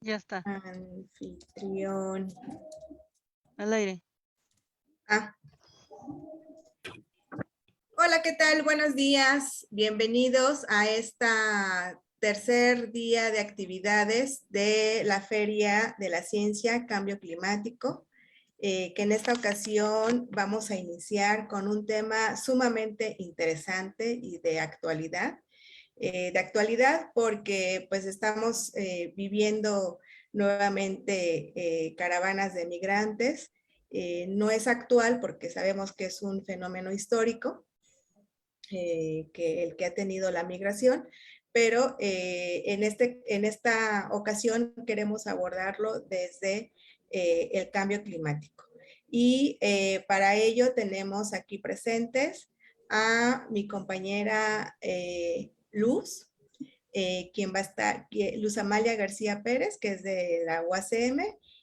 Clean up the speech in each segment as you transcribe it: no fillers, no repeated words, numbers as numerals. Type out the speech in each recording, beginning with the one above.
Ya está. Anfitrión. Al aire. Hola, ¿qué tal? Buenos días. Bienvenidos a esta tercer día de actividades de la Feria de la Ciencia Cambio Climático, que en esta ocasión vamos a iniciar con un tema sumamente interesante y de actualidad. Porque pues estamos viviendo nuevamente caravanas de migrantes. No es actual porque sabemos que es un fenómeno histórico, el que ha tenido la migración, pero en esta ocasión queremos abordarlo desde el cambio climático. Y para ello tenemos aquí presentes a mi compañera Luz, quien va a estar, Luz Amalia García Pérez, que es de la UACM,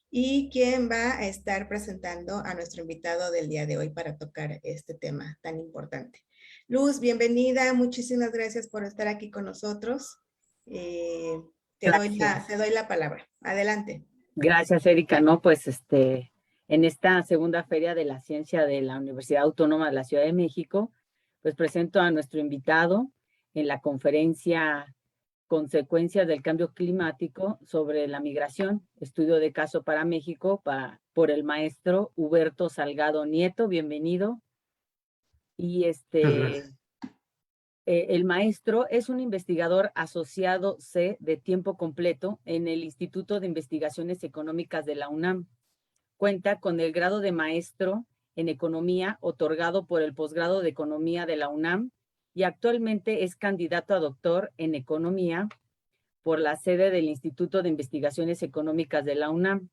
y quien va a estar presentando a nuestro invitado del día de hoy para tocar este tema tan importante. Luz, bienvenida, muchísimas gracias por estar aquí con nosotros. Te doy la palabra. Adelante. Gracias, Erika. No, pues en esta segunda Feria de la Ciencia de la Universidad Autónoma de la Ciudad de México, pues presento a nuestro invitado en la conferencia Consecuencias del Cambio Climático sobre la Migración, estudio de caso para México, por el maestro Huberto Salgado Nieto. Bienvenido. Y el maestro es un investigador asociado C de tiempo completo en el Instituto de Investigaciones Económicas de la UNAM. Cuenta con el grado de maestro en economía otorgado por el posgrado de economía de la UNAM y actualmente es candidato a doctor en economía por la sede del Instituto de Investigaciones Económicas de la UNAM.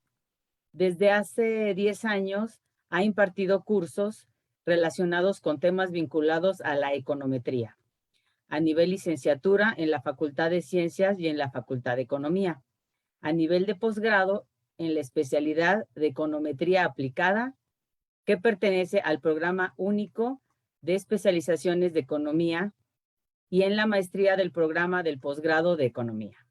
Desde hace 10 años ha impartido cursos relacionados con temas vinculados a la econometría, a nivel licenciatura en la Facultad de Ciencias y en la Facultad de Economía, a nivel de posgrado en la especialidad de Econometría Aplicada, que pertenece al Programa Único de Especializaciones de Economía, y en la maestría del Programa del Posgrado de Economía.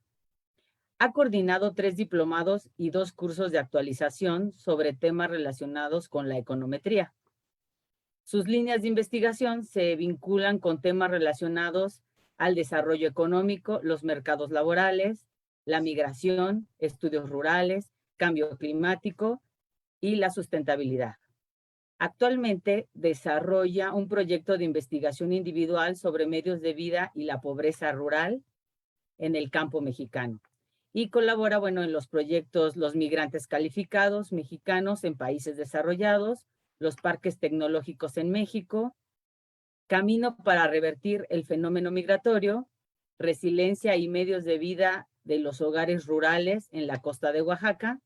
Ha coordinado 3 diplomados y 2 cursos de actualización sobre temas relacionados con la econometría. Sus líneas de investigación se vinculan con temas relacionados al desarrollo económico, los mercados laborales, la migración, estudios rurales, cambio climático y la sustentabilidad. Actualmente desarrolla un proyecto de investigación individual sobre medios de vida y la pobreza rural en el campo mexicano. Y colabora, en los proyectos Los Migrantes Calificados Mexicanos en Países Desarrollados, los parques tecnológicos en México, Camino para revertir el fenómeno migratorio, resiliencia y medios de vida de los hogares rurales en la costa de Oaxaca,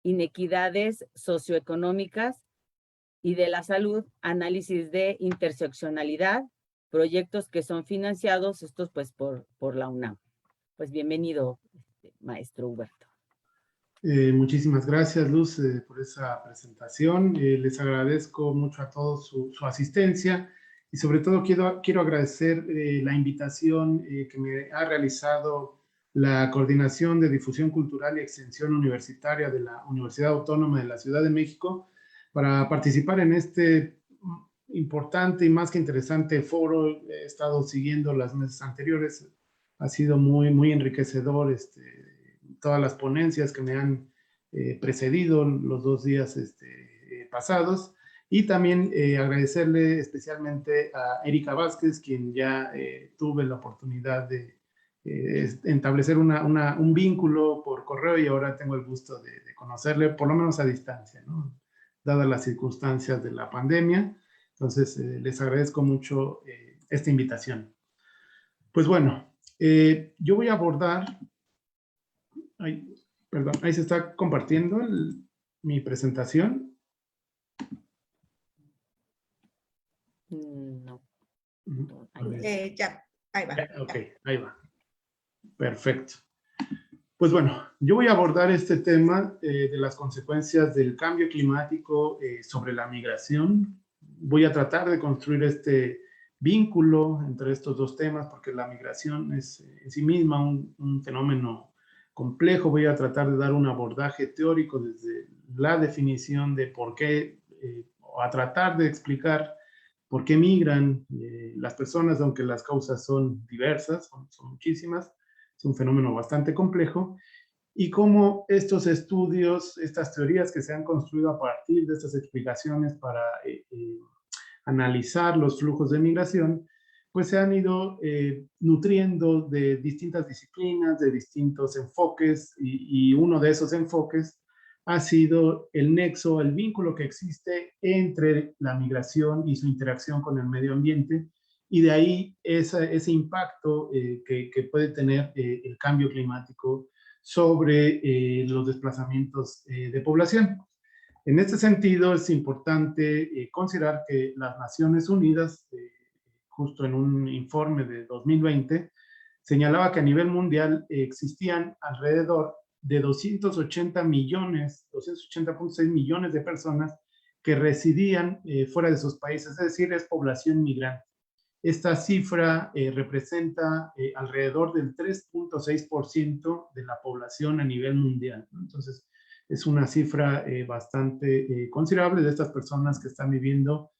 inequidades socioeconómicas y de la salud, análisis de interseccionalidad, proyectos que son financiados estos pues por la UNAM. Pues bienvenido, maestro Huberto. Muchísimas gracias, Luz, por esa presentación. Les agradezco mucho a todos su asistencia y sobre todo quiero agradecer la invitación que me ha realizado la Coordinación de Difusión Cultural y Extensión Universitaria de la Universidad Autónoma de la Ciudad de México para participar en este importante y más que interesante foro. He estado siguiendo las meses anteriores, ha sido muy enriquecedor todas las ponencias que me han precedido los 2 días pasados, y también agradecerle especialmente a Erika Vázquez, quien ya tuve la oportunidad de establecer un vínculo por correo, y ahora tengo el gusto de conocerle, por lo menos a distancia, ¿no? Dadas las circunstancias de la pandemia. Entonces, les agradezco mucho esta invitación. Pues bueno, yo voy a abordar... Perdón, ahí se está compartiendo mi presentación. No. Ya, ahí va. Ok, ahí va. Perfecto. Pues bueno, yo voy a abordar este tema de las consecuencias del cambio climático sobre la migración. Voy a tratar de construir este vínculo entre estos 2 temas, porque la migración es en sí misma un fenómeno complejo. Voy a tratar de dar un abordaje teórico desde la definición de por qué, o a tratar de explicar por qué migran las personas, aunque las causas son diversas, son muchísimas. Es un fenómeno bastante complejo. Y cómo estos estudios, estas teorías que se han construido a partir de estas explicaciones para analizar los flujos de migración, pues se han ido nutriendo de distintas disciplinas, de distintos enfoques, y uno de esos enfoques ha sido el nexo, el vínculo que existe entre la migración y su interacción con el medio ambiente, y de ahí ese impacto que puede tener el cambio climático sobre los desplazamientos de población. En este sentido, es importante considerar que las Naciones Unidas, justo en un informe de 2020, señalaba que a nivel mundial existían alrededor de 280.6 millones de personas que residían fuera de sus países, es decir, es población migrante. Esta cifra representa alrededor del 3.6% de la población a nivel mundial, ¿no? Entonces, es una cifra bastante considerable de estas personas que están viviendo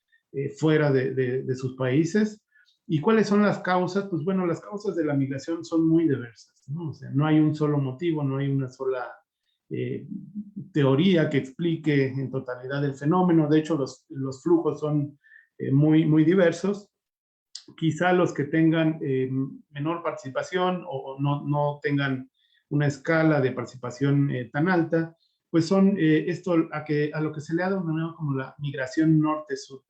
fuera de sus países. ¿Y cuáles son las causas? Pues bueno, las causas de la migración son muy diversas, ¿no? O sea, no hay un solo motivo, no hay una sola teoría que explique en totalidad el fenómeno. De hecho, los flujos son muy diversos. Quizá los que tengan menor participación o no tengan una escala de participación tan alta, pues son esto a lo que se le ha denominado como la migración norte-sur.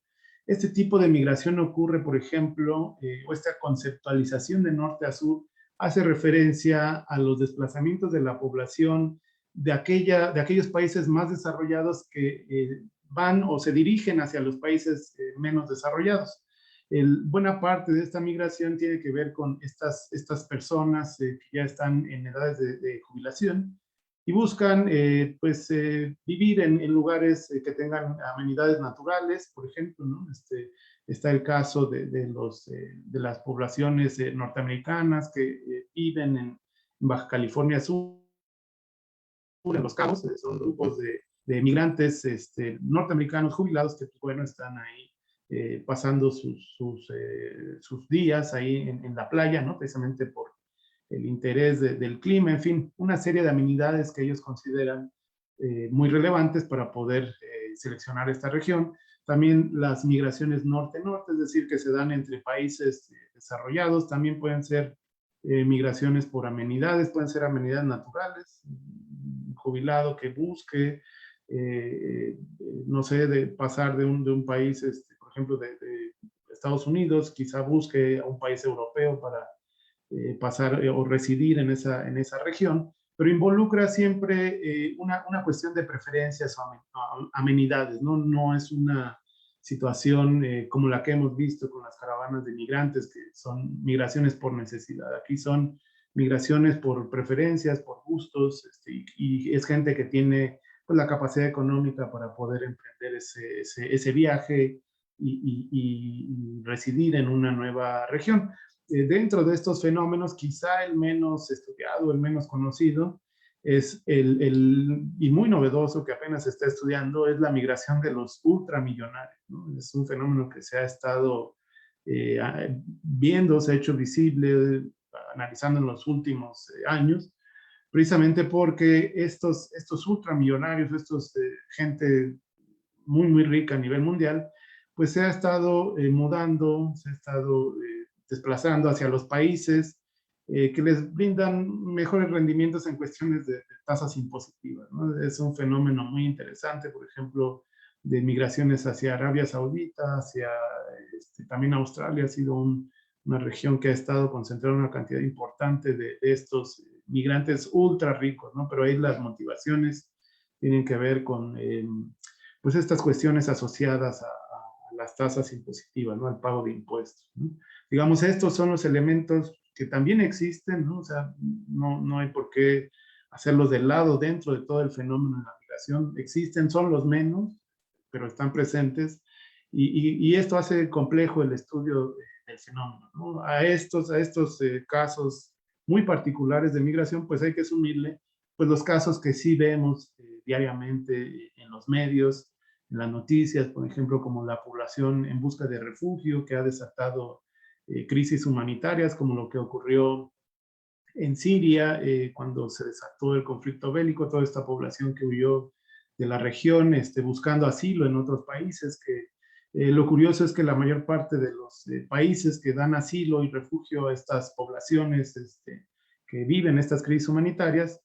Este tipo de migración ocurre, por ejemplo, o esta conceptualización de norte a sur hace referencia a los desplazamientos de la población de aquellos países más desarrollados que van o se dirigen hacia los países menos desarrollados. Buena parte de esta migración tiene que ver con estas personas que ya están en edades de jubilación y buscan vivir en lugares que tengan amenidades naturales, por ejemplo, ¿no? Está el caso de las poblaciones norteamericanas que viven en Baja California Sur, en Los Cabos. Son grupos de migrantes norteamericanos jubilados que, bueno, están ahí pasando sus días ahí en la playa, ¿no? Precisamente por el interés del clima, en fin, una serie de amenidades que ellos consideran muy relevantes para poder seleccionar esta región. También las migraciones norte-norte, es decir, que se dan entre países desarrollados, también pueden ser migraciones por amenidades, pueden ser amenidades naturales, un jubilado que busque, no sé, de pasar de un país, por ejemplo, de Estados Unidos, quizá busque a un país europeo para pasar o residir en esa región, pero involucra siempre una cuestión de preferencias o amenidades, ¿no? No es una situación como la que hemos visto con las caravanas de migrantes, que son migraciones por necesidad. Aquí son migraciones por preferencias, por gustos, y es gente que tiene pues, la capacidad económica para poder emprender ese viaje y residir en una nueva región. Dentro de estos fenómenos, quizá el menos estudiado, el menos conocido, es y muy novedoso que apenas se está estudiando, es la migración de los ultramillonarios, ¿no? Es un fenómeno que se ha estado viendo, se ha hecho visible, analizando en los últimos años, precisamente porque estos ultramillonarios, gente muy rica a nivel mundial, pues se ha estado mudando, se ha estado desplazando hacia los países que les brindan mejores rendimientos en cuestiones de tasas impositivas, ¿no? Es un fenómeno muy interesante, por ejemplo, de migraciones hacia Arabia Saudita, hacia también Australia ha sido una región que ha estado concentrada una cantidad importante de estos migrantes ultra ricos, ¿no? Pero ahí las motivaciones tienen que ver con pues estas cuestiones asociadas a las tasas impositivas, ¿no? Al pago de impuestos, ¿no? Digamos, estos son los elementos que también existen, ¿no? O sea, no hay por qué hacerlos de lado dentro de todo el fenómeno de la migración. Existen, son los menos, pero están presentes, y esto hace complejo el estudio del fenómeno, ¿no? A estos casos muy particulares de migración, pues hay que asumirle pues los casos que sí vemos diariamente en los medios, en las noticias, por ejemplo, como la población en busca de refugio que ha desatado crisis humanitarias, como lo que ocurrió en Siria, cuando se desató el conflicto bélico, toda esta población que huyó de la región, buscando asilo en otros países, que lo curioso es que la mayor parte de los países que dan asilo y refugio a estas poblaciones que viven estas crisis humanitarias,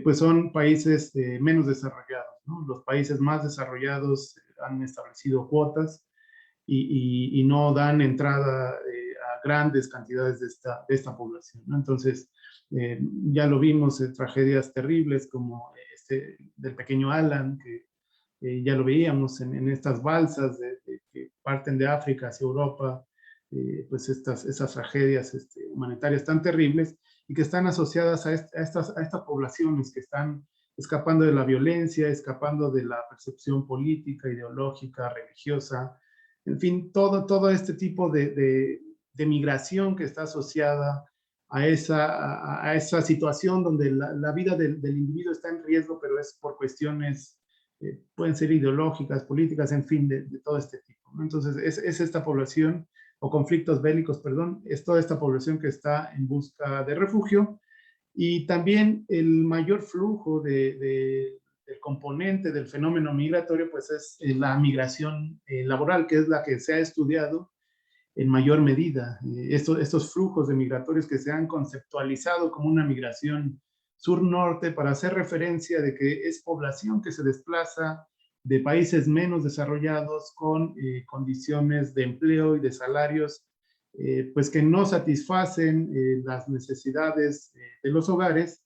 pues son países menos desarrollados, ¿no? Los países más desarrollados han establecido cuotas y no dan entrada a grandes cantidades de esta población, ¿no? Entonces, ya lo vimos en tragedias terribles como del pequeño Alan, que ya lo veíamos en estas balsas que parten de África hacia Europa, pues esas tragedias humanitarias tan terribles y que están asociadas a estas poblaciones que están escapando de la violencia, escapando de la percepción política, ideológica, religiosa, en fin, todo este tipo de migración que está asociada a esa situación donde la vida del individuo está en riesgo, pero es por cuestiones, pueden ser ideológicas, políticas, en fin, de todo este tipo, ¿no? Entonces, es esta población, o conflictos bélicos, perdón, es toda esta población que está en busca de refugio, y también el mayor flujo del componente del fenómeno migratorio, pues es la migración laboral, que es la que se ha estudiado en mayor medida. Estos flujos de migratorios que se han conceptualizado como una migración sur-norte para hacer referencia de que es población que se desplaza de países menos desarrollados con condiciones de empleo y de salarios pues que no satisfacen las necesidades de los hogares,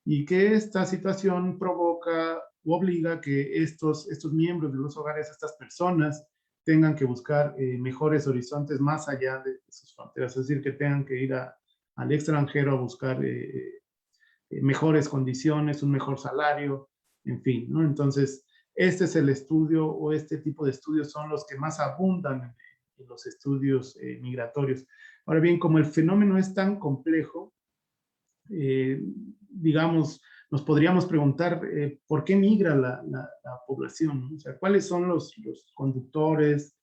y que esta situación provoca u obliga que estos miembros de los hogares, estas personas, tengan que buscar mejores horizontes más allá de sus fronteras, es decir, que tengan que ir al extranjero a buscar mejores condiciones, un mejor salario, en fin, ¿no? Entonces, este es el estudio, o este tipo de estudios son los que más abundan en los estudios migratorios. Ahora bien, como el fenómeno es tan complejo, digamos, nos podríamos preguntar por qué migra la población, ¿no? O sea, cuáles son los conductores,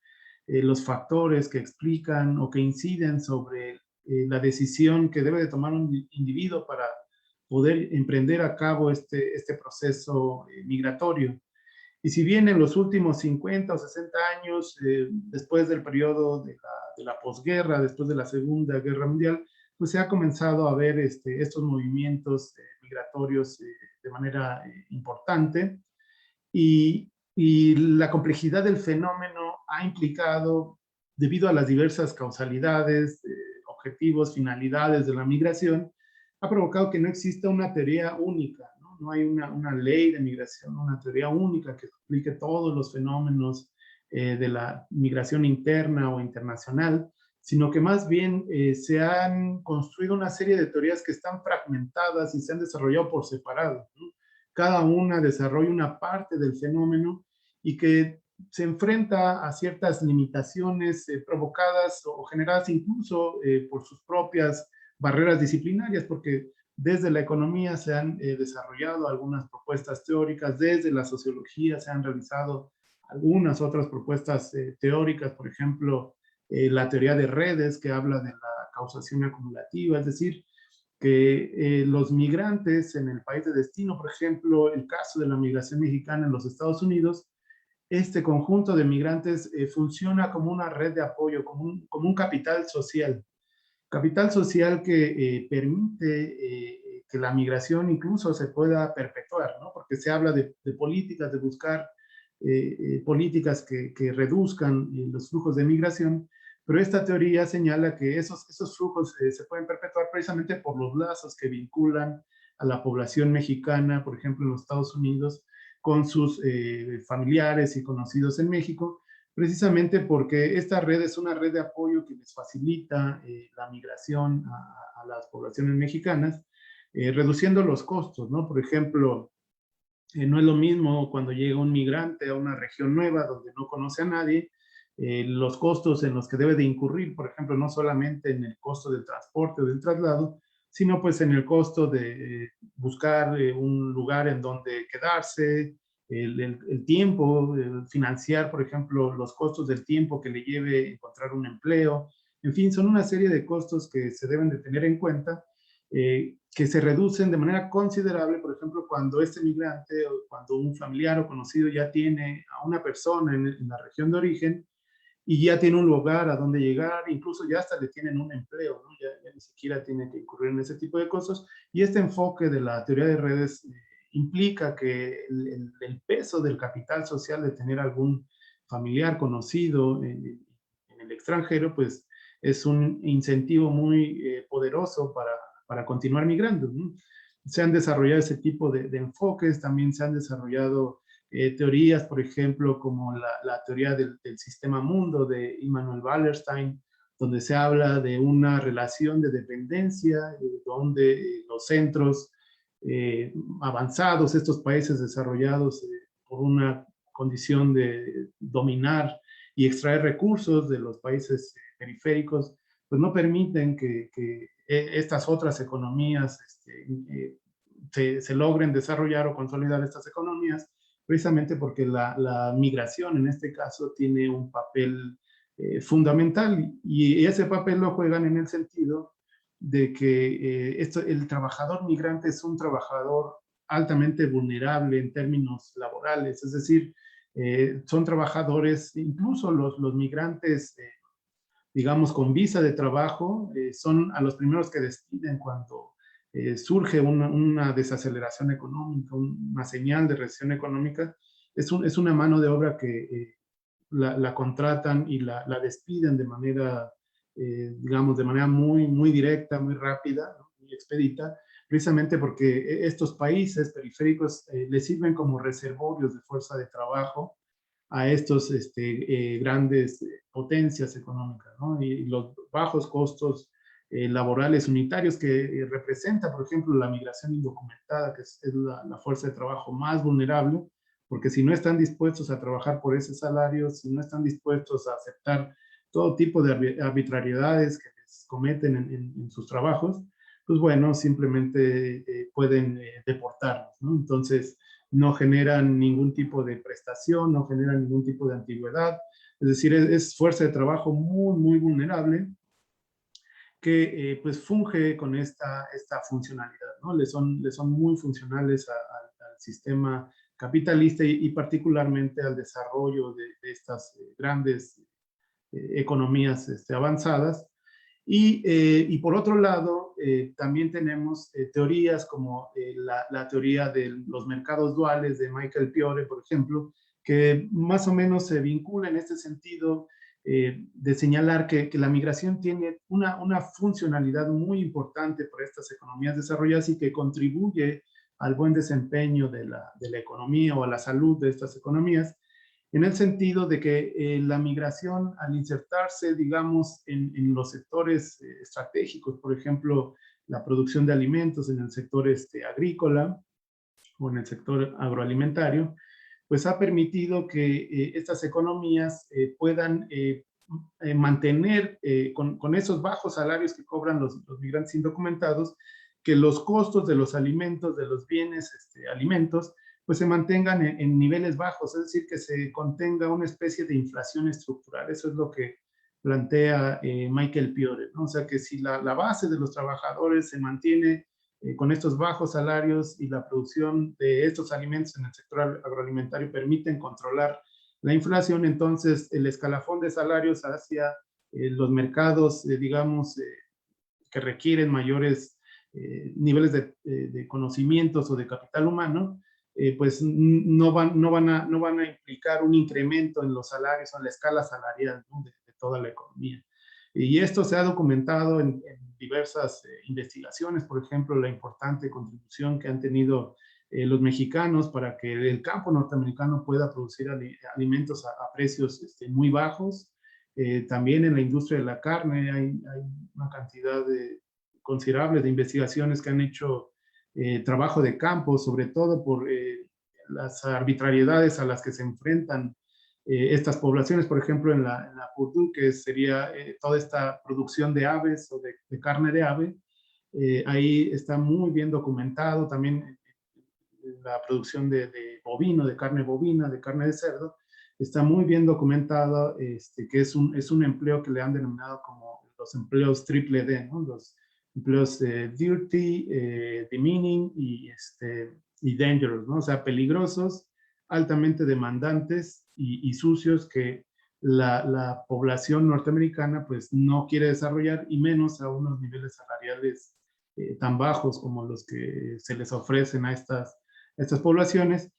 los factores que explican o que inciden sobre la decisión que debe de tomar un individuo para poder emprender a cabo este proceso migratorio. Y si bien en los últimos 50 o 60 años, después del periodo de la posguerra, después de la Segunda Guerra Mundial, pues se ha comenzado a ver estos movimientos migratorios de manera importante, y la complejidad del fenómeno ha implicado, debido a las diversas causalidades, objetivos, finalidades de la migración, ha provocado que no exista una teoría única, ¿no? No hay una ley de migración, una teoría única que explique todos los fenómenos de la migración interna o internacional, sino que más bien se han construido una serie de teorías que están fragmentadas y se han desarrollado por separado, ¿no? Cada una desarrolla una parte del fenómeno y que se enfrenta a ciertas limitaciones provocadas o generadas incluso por sus propias barreras disciplinarias, porque desde la economía se han desarrollado algunas propuestas teóricas, desde la sociología se han realizado algunas otras propuestas teóricas, por ejemplo, la teoría de redes, que habla de la causación acumulativa, es decir, que los migrantes en el país de destino, por ejemplo, el caso de la migración mexicana en los Estados Unidos, este conjunto de migrantes funciona como una red de apoyo, como un capital social que permite que la migración incluso se pueda perpetuar, ¿no? Porque se habla de políticas, de buscar políticas que reduzcan los flujos de migración, pero esta teoría señala que esos flujos se pueden perpetuar precisamente por los lazos que vinculan a la población mexicana, por ejemplo, en los Estados Unidos, con sus familiares y conocidos en México, precisamente porque esta red es una red de apoyo que les facilita la migración a las poblaciones mexicanas, reduciendo los costos, ¿no? Por ejemplo, no es lo mismo cuando llega un migrante a una región nueva donde no conoce a nadie, los costos en los que debe de incurrir, por ejemplo, no solamente en el costo del transporte o del traslado, sino pues en el costo de buscar un lugar en donde quedarse, el tiempo, financiar, por ejemplo, los costos del tiempo que le lleve encontrar un empleo. En fin, son una serie de costos que se deben de tener en cuenta, que se reducen de manera considerable, por ejemplo, cuando este migrante o cuando un familiar o conocido ya tiene a una persona en la región de origen y ya tiene un lugar a donde llegar, incluso ya hasta le tienen un empleo, ¿no? Ya ni siquiera tiene que incurrir en ese tipo de cosas. Y este enfoque de la teoría de redes implica que el peso del capital social de tener algún familiar conocido en el extranjero, pues es un incentivo muy poderoso para continuar migrando, ¿no? Se han desarrollado ese tipo de enfoques, también se han desarrollado teorías, por ejemplo, como la teoría del sistema mundo de Immanuel Wallerstein, donde se habla de una relación de dependencia, donde los centros avanzados, estos países desarrollados por una condición de dominar y extraer recursos de los países periféricos, pues no permiten que estas otras economías se logren desarrollar o consolidar estas economías, precisamente porque la migración en este caso tiene un papel fundamental, y ese papel lo juegan en el sentido de que el trabajador migrante es un trabajador altamente vulnerable en términos laborales, es decir, son trabajadores, incluso los migrantes, digamos, con visa de trabajo, son a los primeros que despiden cuando surge una desaceleración económica, una señal de recesión económica. Es una mano de obra que la contratan y la despiden de manera, digamos, de manera muy directa, muy rápida, ¿no? Muy expedita, precisamente porque estos países periféricos les sirven como reservorios de fuerza de trabajo a estos grandes potencias económicas, ¿no? Y los bajos costos laborales unitarios que representa, por ejemplo, la migración indocumentada, que es la fuerza de trabajo más vulnerable, porque si no están dispuestos a trabajar por ese salario, si no están dispuestos a aceptar todo tipo de arbitrariedades que les cometen en sus trabajos, pues bueno, simplemente pueden deportarlos, ¿no? Entonces, no generan ningún tipo de prestación, no generan ningún tipo de antigüedad, es decir, es fuerza de trabajo muy vulnerable que pues funge con esta funcionalidad, ¿no? Le son muy funcionales al sistema capitalista y particularmente al desarrollo de estas grandes economías avanzadas. Y por otro lado, también tenemos teorías como la teoría de los mercados duales de Michael Piore, por ejemplo, que más o menos se vincula en este sentido de señalar que la migración tiene una funcionalidad muy importante para estas economías desarrolladas y que contribuye al buen desempeño de la economía o a la salud de estas economías, en el sentido de que la migración, al insertarse, digamos, en los sectores estratégicos, por ejemplo, la producción de alimentos en el sector agrícola o en el sector agroalimentario, pues ha permitido que estas economías puedan mantener con esos bajos salarios que cobran los migrantes indocumentados, que los costos de los alimentos, de los bienes alimentos, pues se mantengan en niveles bajos, es decir, que se contenga una especie de inflación estructural. Eso es lo que plantea Michael Piore, ¿no? O sea, que si la base de los trabajadores se mantiene con estos bajos salarios y la producción de estos alimentos en el sector agroalimentario permiten controlar la inflación, entonces el escalafón de salarios hacia los mercados, digamos, que requieren mayores niveles de conocimientos o de capital humano, pues no van a implicar un incremento en los salarios o en la escala salarial, ¿no? de toda la economía. Y esto se ha documentado en diversas investigaciones, por ejemplo, la importante contribución que han tenido los mexicanos para que el campo norteamericano pueda producir alimentos a precios muy bajos. También en la industria de la carne hay una cantidad considerable de investigaciones que han hecho trabajo de campo, sobre todo por las arbitrariedades a las que se enfrentan estas poblaciones, por ejemplo, en la Purdue, que sería toda esta producción de aves o de carne de ave, Ahí está muy bien documentado también la producción de bovino, de carne bovina, de carne de cerdo. Está muy bien documentado que es un empleo que le han denominado como los empleos triple D, ¿no? Los empleos dirty, demeaning y dangerous, ¿no? O sea, peligrosos, altamente demandantes y sucios que la población norteamericana pues no quiere desarrollar, y menos a unos niveles salariales tan bajos como los que se les ofrecen a estas poblaciones,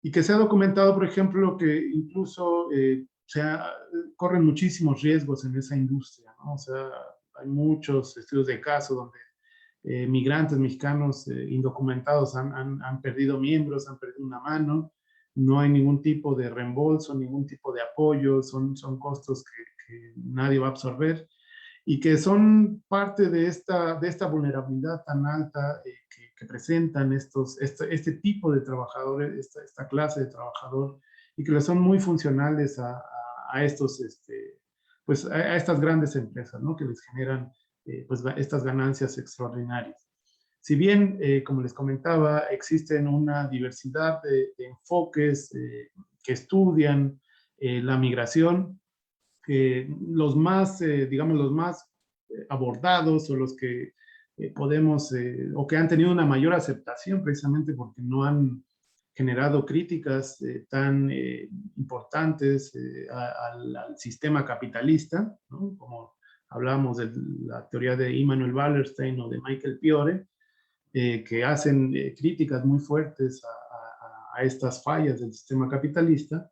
y que se ha documentado, por ejemplo, que incluso corren muchísimos riesgos en esa industria, ¿no? O sea, hay muchos estudios de caso donde migrantes mexicanos indocumentados han perdido miembros, han perdido una mano, no hay ningún tipo de reembolso, ningún tipo de apoyo, son costos que nadie va a absorber, y que son parte de esta vulnerabilidad tan alta que presentan este tipo de trabajadores, esta clase de trabajador, y que le son muy funcionales a estas grandes empresas, ¿no? Que les generan pues estas ganancias extraordinarias. Si bien, como les comentaba, existen una diversidad de enfoques que estudian la migración, los más, digamos, los más abordados, o los que podemos, o que han tenido una mayor aceptación precisamente porque no han generado críticas tan importantes al sistema capitalista, ¿no? Como hablamos de la teoría de Immanuel Wallerstein o de Michael Piore, que hacen críticas muy fuertes a estas fallas del sistema capitalista.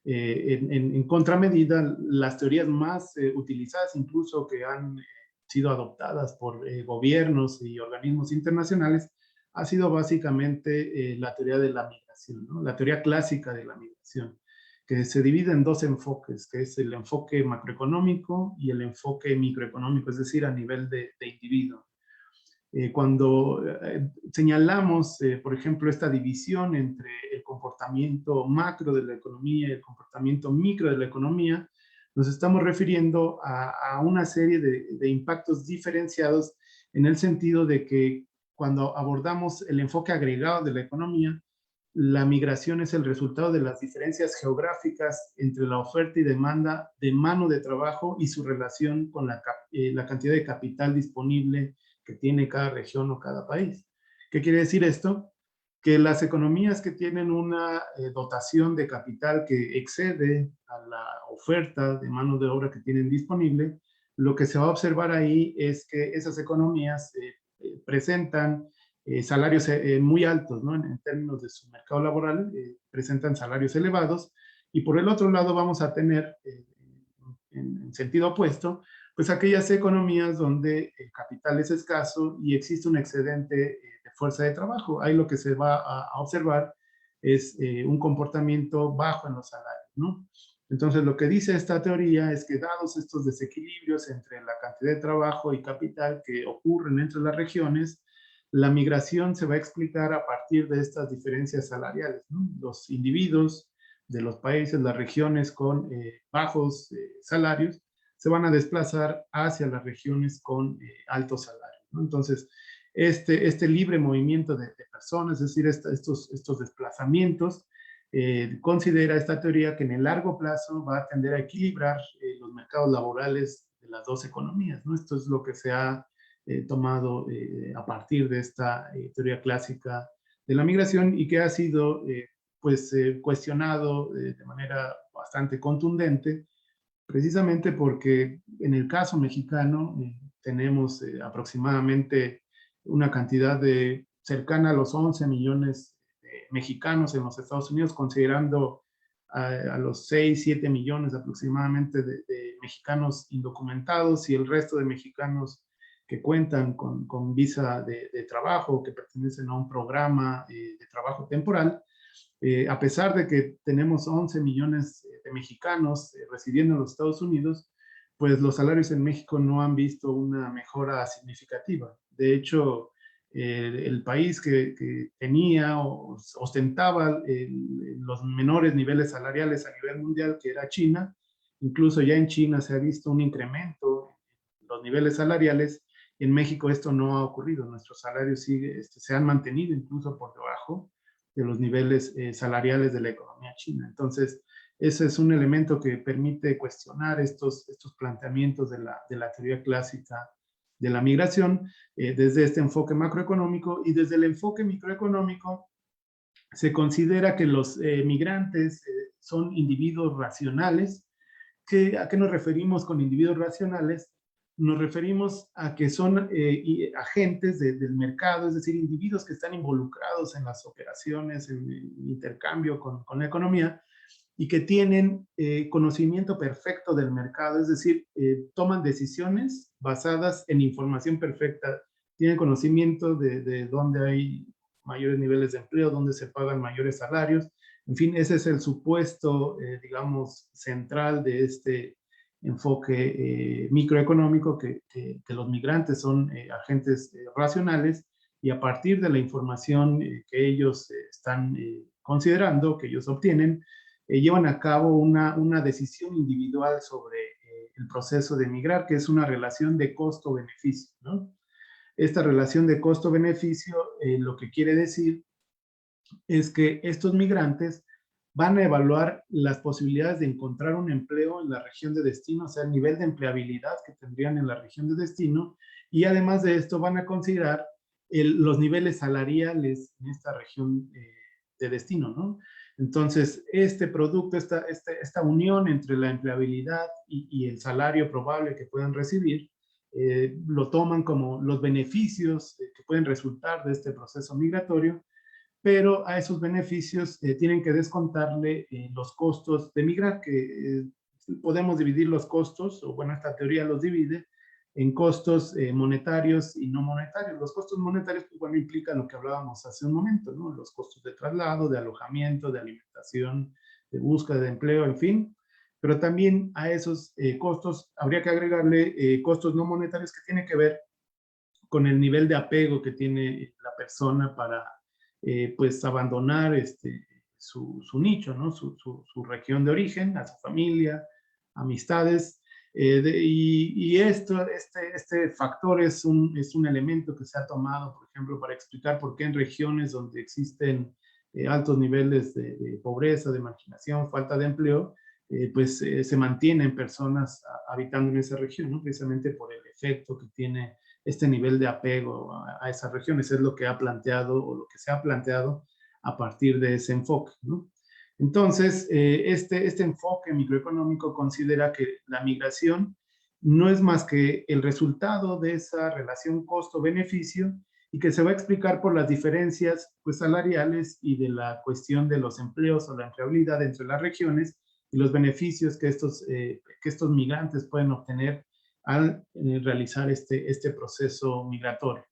En contramedida, las teorías más utilizadas, incluso que han sido adoptadas por gobiernos y organismos internacionales, ha sido básicamente la teoría de la migración, ¿no? La teoría clásica de la migración, que se divide en dos enfoques, que es el enfoque macroeconómico y el enfoque microeconómico, es decir, a nivel de individuo. Cuando señalamos, por ejemplo, esta división entre el comportamiento macro de la economía y el comportamiento micro de la economía, nos estamos refiriendo a una serie de impactos diferenciados, en el sentido de que cuando abordamos el enfoque agregado de la economía, la migración es el resultado de las diferencias geográficas entre la oferta y demanda de mano de trabajo y su relación con la cantidad de capital disponible que tiene cada región o cada país. ¿Qué quiere decir esto? Que las economías que tienen una dotación de capital que excede a la oferta de mano de obra que tienen disponible, lo que se va a observar ahí es que esas economías presentan salarios muy altos, ¿no? En términos de su mercado laboral, presentan salarios elevados, y por el otro lado vamos a tener, en sentido opuesto, pues aquellas economías donde el capital es escaso y existe un excedente de fuerza de trabajo. Ahí lo que se va a observar es un comportamiento bajo en los salarios, ¿no? Entonces, lo que dice esta teoría es que, dados estos desequilibrios entre la cantidad de trabajo y capital que ocurren entre las regiones, la migración se va a explicar a partir de estas diferencias salariales, ¿no? Los individuos de los países, las regiones con bajos salarios, se van a desplazar hacia las regiones con altos salarios, ¿no? Entonces, este libre movimiento de personas, es decir, estos desplazamientos, considera esta teoría que en el largo plazo va a tender a equilibrar los mercados laborales de las dos economías, ¿no? Esto es lo que se ha tomado a partir de esta teoría clásica de la migración, y que ha sido cuestionado de manera bastante contundente, precisamente porque en el caso mexicano tenemos aproximadamente una cantidad cercana a los 11 millones de mexicanos en los Estados Unidos, considerando a los 6, 7 millones aproximadamente de mexicanos indocumentados, y el resto de mexicanos que cuentan con visa de trabajo, que pertenecen a un programa de trabajo temporal. A pesar de que tenemos 11 millones de mexicanos residiendo en los Estados Unidos, pues los salarios en México no han visto una mejora significativa. De hecho, el país que tenía o ostentaba los menores niveles salariales a nivel mundial, que era China, incluso ya en China se ha visto un incremento en los niveles salariales, En México esto no ha ocurrido, nuestros salarios se han mantenido incluso por debajo de los niveles salariales de la economía china. Entonces, ese es un elemento que permite cuestionar estos planteamientos de la teoría clásica de la migración desde este enfoque macroeconómico, y desde el enfoque microeconómico se considera que los migrantes son individuos racionales. ¿A qué nos referimos con individuos racionales? Nos referimos a que son agentes del mercado, es decir, individuos que están involucrados en las operaciones, en el intercambio con la economía, y que tienen conocimiento perfecto del mercado, es decir, toman decisiones basadas en información perfecta, tienen conocimiento de dónde hay mayores niveles de empleo, dónde se pagan mayores salarios. En fin, ese es el supuesto, digamos, central de este enfoque microeconómico, que los migrantes son agentes racionales, y a partir de la información que ellos están considerando, que ellos obtienen, llevan a cabo una decisión individual sobre el proceso de migrar, que es una relación de costo-beneficio, ¿no? Esta relación de costo-beneficio lo que quiere decir es que estos migrantes van a evaluar las posibilidades de encontrar un empleo en la región de destino, o sea, el nivel de empleabilidad que tendrían en la región de destino, y además de esto van a considerar los niveles salariales en esta región de destino, ¿no? Entonces, este producto, esta unión entre la empleabilidad y el salario probable que puedan recibir, lo toman como los beneficios que pueden resultar de este proceso migratorio, pero a esos beneficios tienen que descontarle los costos de migrar, que podemos dividir los costos, o bueno, esta teoría los divide en costos monetarios y no monetarios. Los costos monetarios, pues bueno, implican lo que hablábamos hace un momento, ¿no? Los costos de traslado, de alojamiento, de alimentación, de búsqueda de empleo, en fin. Pero también a esos costos habría que agregarle costos no monetarios que tienen que ver con el nivel de apego que tiene la persona para pues abandonar su nicho, ¿no? Su región de origen, a su familia, amistades. Este factor es un elemento que se ha tomado, por ejemplo, para explicar por qué en regiones donde existen altos niveles de pobreza, de marginación, falta de empleo, pues se mantienen personas habitando en esa región, ¿no? Precisamente por el efecto que tiene este nivel de apego a esas regiones. Es lo que ha planteado, o lo que se ha planteado a partir de ese enfoque, ¿no? Entonces, este enfoque microeconómico considera que la migración no es más que el resultado de esa relación costo-beneficio, y que se va a explicar por las diferencias pues, salariales y de la cuestión de los empleos o la empleabilidad entre las regiones, y los beneficios que estos migrantes pueden obtener al realizar este proceso migratorio.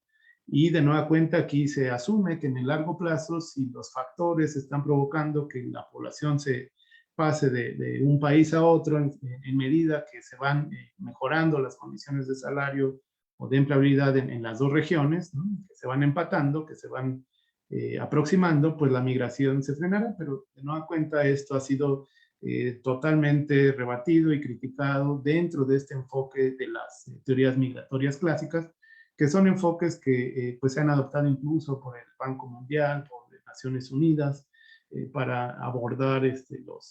Y de nueva cuenta aquí se asume que en el largo plazo, si los factores están provocando que la población se pase de un país a otro en medida que se van mejorando las condiciones de salario o de empleabilidad en las dos regiones, ¿no? Que se van empatando, que se van aproximando, pues la migración se frenará. Pero de nueva cuenta esto ha sido totalmente rebatido y criticado dentro de este enfoque de las teorías migratorias clásicas, que son enfoques que pues se han adoptado incluso por el Banco Mundial, por las Naciones Unidas, para abordar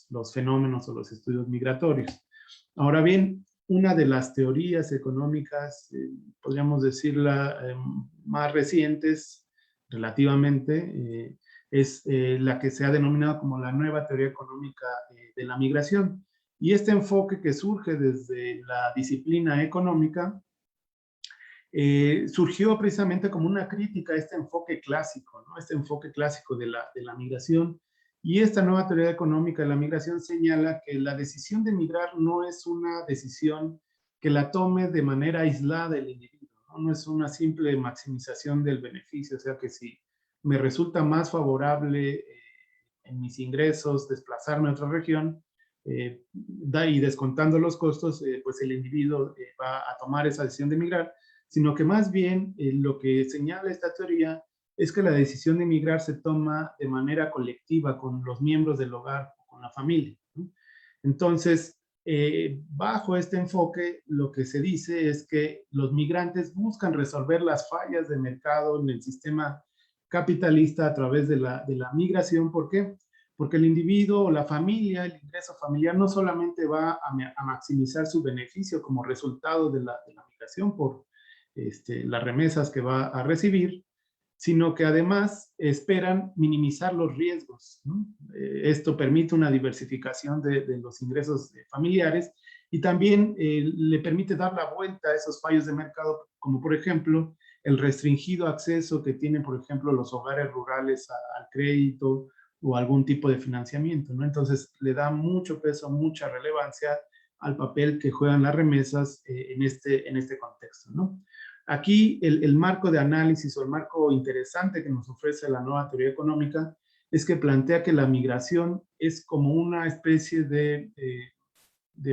los fenómenos o los estudios migratorios. Ahora bien, una de las teorías económicas, podríamos decirla, más recientes relativamente, es la que se ha denominado como la nueva teoría económica de la migración. Y este enfoque, que surge desde la disciplina económica, surgió precisamente como una crítica a este enfoque clásico, ¿no? Este enfoque clásico de la migración. Y esta nueva teoría económica de la migración señala que la decisión de migrar no es una decisión que la tome de manera aislada el individuo, ¿no? No es una simple maximización del beneficio, o sea que si me resulta más favorable en mis ingresos desplazarme a otra región, y descontando los costos, pues el individuo va a tomar esa decisión de migrar, sino que más bien lo que señala esta teoría es que la decisión de emigrar se toma de manera colectiva con los miembros del hogar, con la familia, ¿no? Entonces, bajo este enfoque, lo que se dice es que los migrantes buscan resolver las fallas de mercado en el sistema capitalista a través de la migración. ¿Por qué? Porque el individuo o la familia, el ingreso familiar, no solamente va a maximizar su beneficio como resultado de la migración por las remesas que va a recibir, sino que además esperan minimizar los riesgos, ¿no? Esto permite una diversificación de los ingresos familiares y también le permite dar la vuelta a esos fallos de mercado, como por ejemplo el restringido acceso que tienen, por ejemplo, los hogares rurales al crédito o algún tipo de financiamiento, ¿no? Entonces le da mucho peso, mucha relevancia al papel que juegan las remesas en este contexto, ¿no? Aquí el marco de análisis o el marco interesante que nos ofrece la nueva teoría económica es que plantea que la migración es como una especie de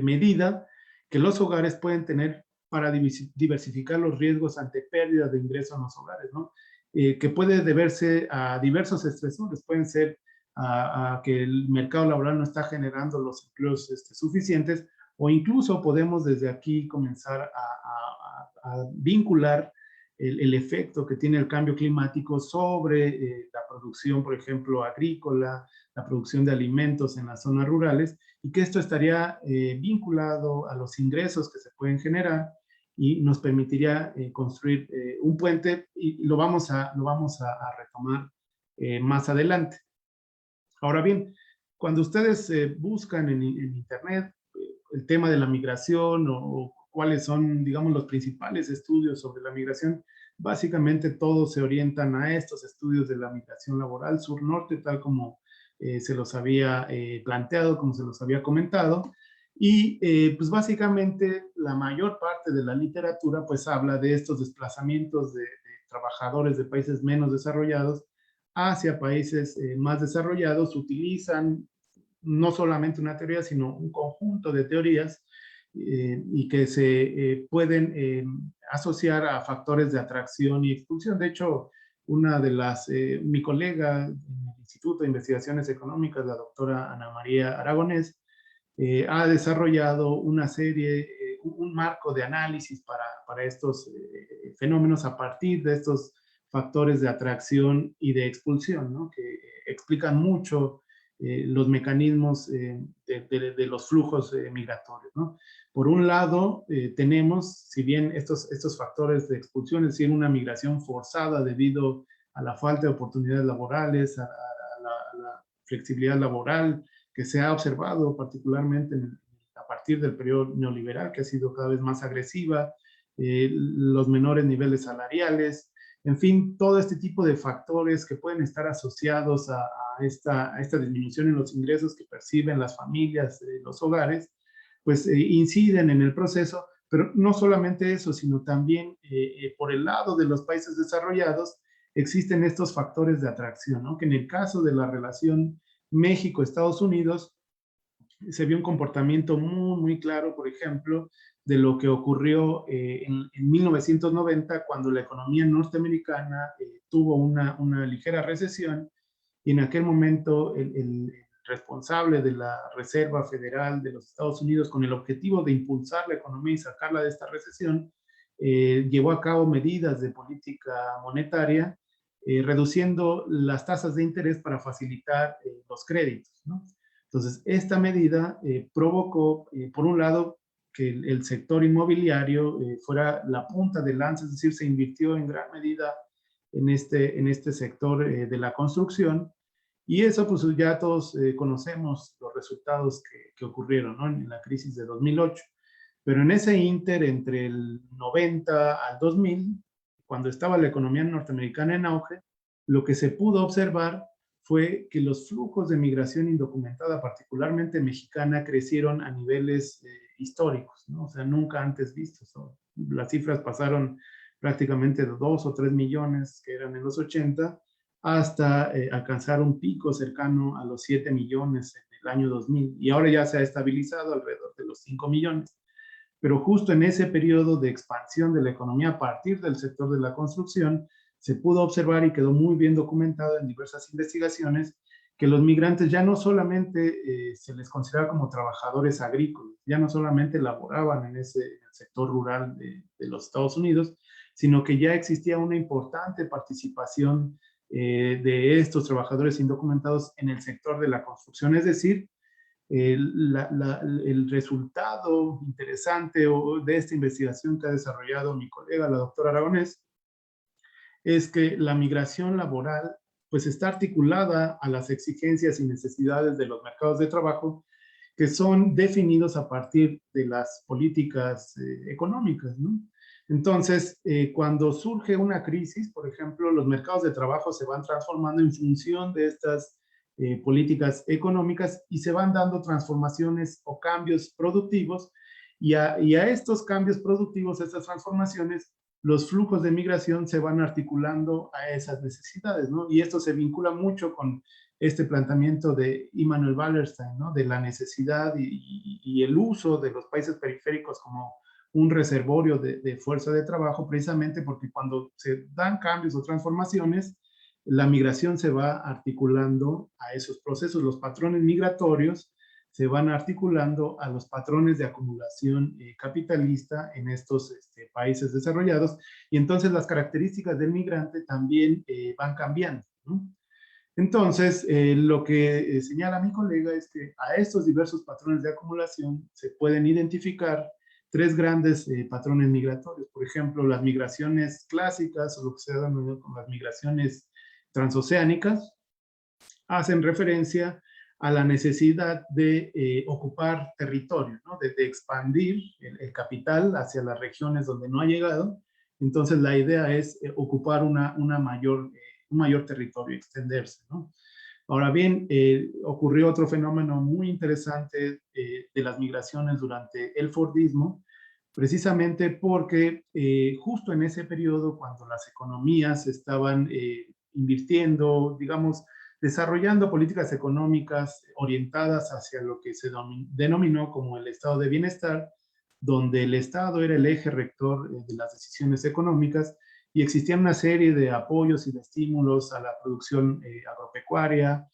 medida que los hogares pueden tener para diversificar los riesgos ante pérdidas de ingresos en los hogares, ¿no? Que puede deberse a diversos estresores, pueden ser a que el mercado laboral no está generando los empleos suficientes, o incluso podemos desde aquí comenzar a vincular el efecto que tiene el cambio climático sobre la producción, por ejemplo, agrícola, la producción de alimentos en las zonas rurales, y que esto estaría vinculado a los ingresos que se pueden generar y nos permitiría construir un puente, y lo vamos a retomar más adelante. Ahora bien, cuando ustedes buscan en Internet el tema de la migración o cuáles son, digamos, los principales estudios sobre la migración, básicamente todos se orientan a estos estudios de la migración laboral sur-norte, tal como se los había planteado, como se los había comentado, y pues básicamente la mayor parte de la literatura pues habla de estos desplazamientos de trabajadores de países menos desarrollados hacia países más desarrollados. Utilizan no solamente una teoría, sino un conjunto de teorías y que se pueden asociar a factores de atracción y expulsión. De hecho, mi colega en el Instituto de Investigaciones Económicas, la doctora Ana María Aragonés, ha desarrollado una serie, un marco de análisis para estos fenómenos a partir de estos factores de atracción y de expulsión, ¿no? Que explican mucho los mecanismos de los flujos migratorios, ¿no? Por un lado, tenemos, si bien estos factores de expulsión, es decir, una migración forzada debido a la falta de oportunidades laborales, a la flexibilidad laboral que se ha observado particularmente a partir del periodo neoliberal, que ha sido cada vez más agresiva, los menores niveles salariales, en fin, todo este tipo de factores que pueden estar asociados a esta disminución en los ingresos que perciben las familias, los hogares, pues inciden en el proceso, pero no solamente eso, sino también por el lado de los países desarrollados existen estos factores de atracción, ¿no? Que en el caso de la relación México-Estados Unidos se vio un comportamiento muy, muy claro, por ejemplo, de lo que ocurrió en 1990, cuando la economía norteamericana tuvo una ligera recesión, y en aquel momento el responsable de la Reserva Federal de los Estados Unidos, con el objetivo de impulsar la economía y sacarla de esta recesión, llevó a cabo medidas de política monetaria, reduciendo las tasas de interés para facilitar los créditos, ¿no? Entonces, esta medida provocó, por un lado, que el sector inmobiliario fuera la punta de lanza, es decir, se invirtió en gran medida en este sector de la construcción, y eso pues ya todos conocemos los resultados que ocurrieron, ¿no? En la crisis de 2008. Pero en ese ínter, entre el 90 al 2000, cuando estaba la economía norteamericana en auge, lo que se pudo observar fue que los flujos de migración indocumentada, particularmente mexicana, crecieron a niveles históricos, ¿no? O sea, nunca antes vistos, ¿no? Las cifras pasaron prácticamente de 2 o 3 millones, que eran en los 80, hasta alcanzar un pico cercano a los 7 millones en el año 2000, y ahora ya se ha estabilizado alrededor de los 5 millones. Pero justo en ese periodo de expansión de la economía a partir del sector de la construcción, se pudo observar y quedó muy bien documentado en diversas investigaciones que los migrantes ya no solamente se les considera como trabajadores agrícolas, ya no solamente laboraban en ese sector rural de los Estados Unidos, sino que ya existía una importante participación de estos trabajadores indocumentados en el sector de la construcción. Es decir, el resultado interesante de esta investigación que ha desarrollado mi colega, la doctora Aragonés, es que la migración laboral pues está articulada a las exigencias y necesidades de los mercados de trabajo que son definidos a partir de las políticas económicas, ¿no? Entonces, cuando surge una crisis, por ejemplo, los mercados de trabajo se van transformando en función de estas políticas económicas y se van dando transformaciones o cambios productivos y a estos cambios productivos, estas transformaciones, los flujos de migración se van articulando a esas necesidades, ¿no? Y esto se vincula mucho con este planteamiento de Immanuel Wallerstein, ¿no? De la necesidad y el uso de los países periféricos como un reservorio de fuerza de trabajo, precisamente porque cuando se dan cambios o transformaciones, la migración se va articulando a esos procesos, los patrones migratorios se van articulando a los patrones de acumulación capitalista en estos países desarrollados, y entonces las características del migrante también van cambiando, ¿no? Entonces, lo que señala mi colega es que a estos diversos patrones de acumulación se pueden identificar tres grandes patrones migratorios. Por ejemplo, las migraciones clásicas, o lo que se denomina como las migraciones transoceánicas, hacen referencia a la necesidad de ocupar territorio, ¿no? De expandir el capital hacia las regiones donde no ha llegado. Entonces, la idea es ocupar un mayor territorio, extenderse, ¿no? Ahora bien, ocurrió otro fenómeno muy interesante de las migraciones durante el Fordismo, precisamente porque justo en ese periodo, cuando las economías estaban invirtiendo, digamos, desarrollando políticas económicas orientadas hacia lo que se denominó como el estado de bienestar, donde el Estado era el eje rector de las decisiones económicas, y existían una serie de apoyos y de estímulos a la producción agropecuaria,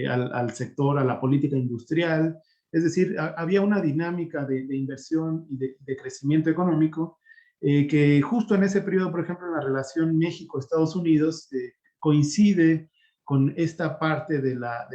al sector, a la política industrial. Es decir, había una dinámica de inversión y de crecimiento económico que justo en ese periodo, por ejemplo, en la relación México-Estados Unidos, coincide con esta parte de la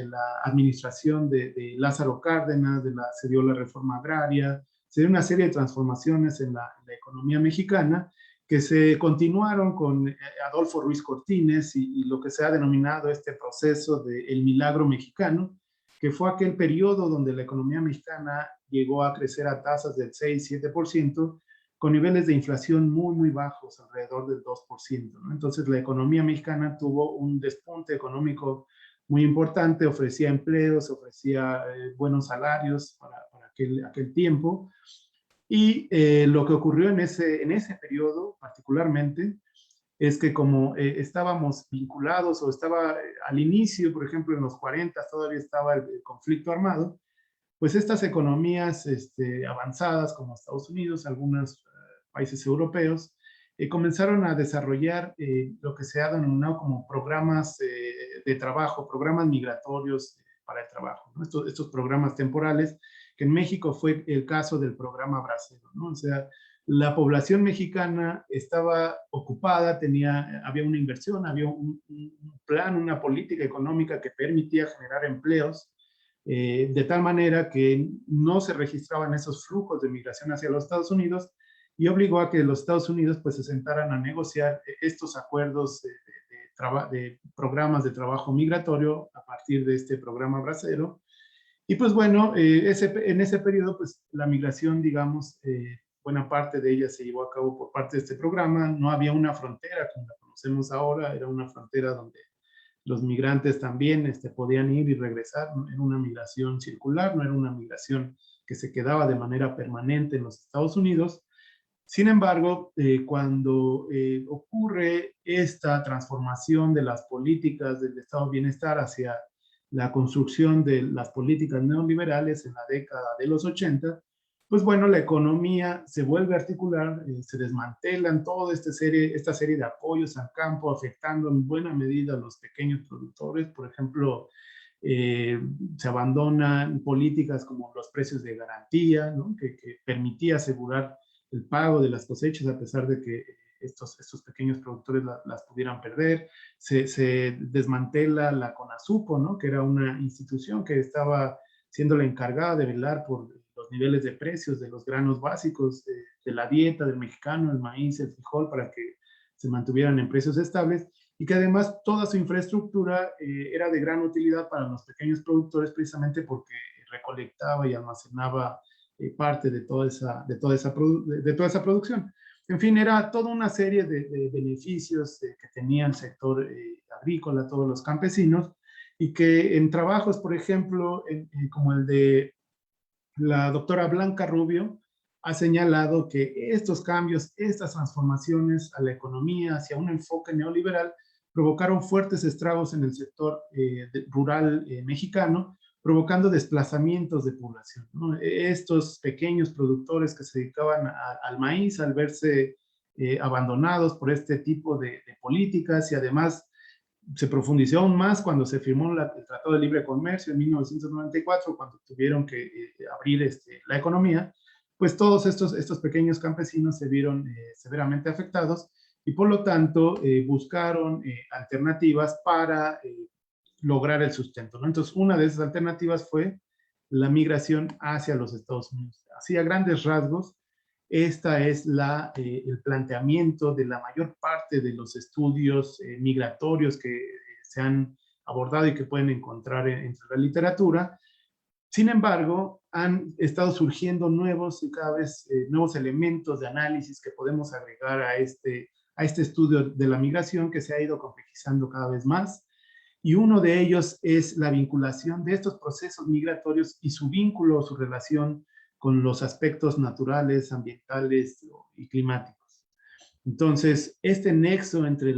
administración de Lázaro Cárdenas, se dio la reforma agraria, se dio una serie de transformaciones en la economía mexicana que se continuaron con Adolfo Ruiz Cortines y lo que se ha denominado este proceso del milagro mexicano, que fue aquel periodo donde la economía mexicana llegó a crecer a tasas del 6-7%, con niveles de inflación muy, muy bajos, alrededor del 2%, ¿no? Entonces, la economía mexicana tuvo un despunte económico muy importante, ofrecía empleos, ofrecía buenos salarios para aquel tiempo. Y lo que ocurrió en ese periodo particularmente es que como estábamos vinculados o estaba al inicio, por ejemplo, en los 40 todavía estaba el conflicto armado, pues estas economías avanzadas como Estados Unidos, algunos países europeos, comenzaron a desarrollar lo que se ha denominado como programas de trabajo, programas migratorios para el trabajo, ¿no? Estos programas temporales, que en México fue el caso del programa Bracero, ¿no? O sea, la población mexicana estaba ocupada, había una inversión, había un plan, una política económica que permitía generar empleos, de tal manera que no se registraban esos flujos de migración hacia los Estados Unidos, y obligó a que los Estados Unidos pues se sentaran a negociar estos acuerdos de programas de trabajo migratorio a partir de este programa Bracero. Y pues bueno, en ese periodo pues la migración, digamos, buena parte de ella se llevó a cabo por parte de este programa. No había una frontera como la conocemos ahora, era una frontera donde los migrantes también podían ir y regresar, ¿no? Era una migración circular, no era una migración que se quedaba de manera permanente en los Estados Unidos. Sin embargo, cuando ocurre esta transformación de las políticas del estado de bienestar hacia la construcción de las políticas neoliberales en la década de los 80, pues bueno, la economía se vuelve a articular, se desmantelan toda esta serie de apoyos al campo, afectando en buena medida a los pequeños productores. Por ejemplo, se abandonan políticas como los precios de garantía, ¿no? que permitía asegurar el pago de las cosechas a pesar de que estos pequeños productores las pudieran perder. Se desmantela la CONASUPO, ¿no? Que era una institución que estaba siendo la encargada de velar por los niveles de precios de los granos básicos de la dieta del mexicano, el maíz, el frijol, para que se mantuvieran en precios estables, y que además toda su infraestructura era de gran utilidad para los pequeños productores precisamente porque recolectaba y almacenaba parte de toda esa producción. En fin, era toda una serie de beneficios que tenía el sector agrícola, todos los campesinos, y que en trabajos, por ejemplo, como el de la doctora Blanca Rubio, ha señalado que estos cambios, estas transformaciones a la economía hacia un enfoque neoliberal provocaron fuertes estragos en el sector rural mexicano, provocando desplazamientos de población, ¿no? Estos pequeños productores que se dedicaban al maíz, al verse abandonados por este tipo de políticas, y además se profundizó aún más cuando se firmó el Tratado de Libre Comercio en 1994, cuando tuvieron que abrir la economía, pues todos estos pequeños campesinos se vieron severamente afectados y por lo tanto buscaron alternativas para lograr el sustento, ¿no? Entonces, una de esas alternativas fue la migración hacia los Estados Unidos. Así, a grandes rasgos, esta es el planteamiento de la mayor parte de los estudios migratorios que se han abordado y que pueden encontrar entre la literatura. Sin embargo, han estado surgiendo nuevos y cada vez nuevos elementos de análisis que podemos agregar a este estudio de la migración, que se ha ido complejizando cada vez más. Y uno de ellos es la vinculación de estos procesos migratorios y su vínculo, su relación con los aspectos naturales, ambientales y climáticos. Entonces, este nexo entre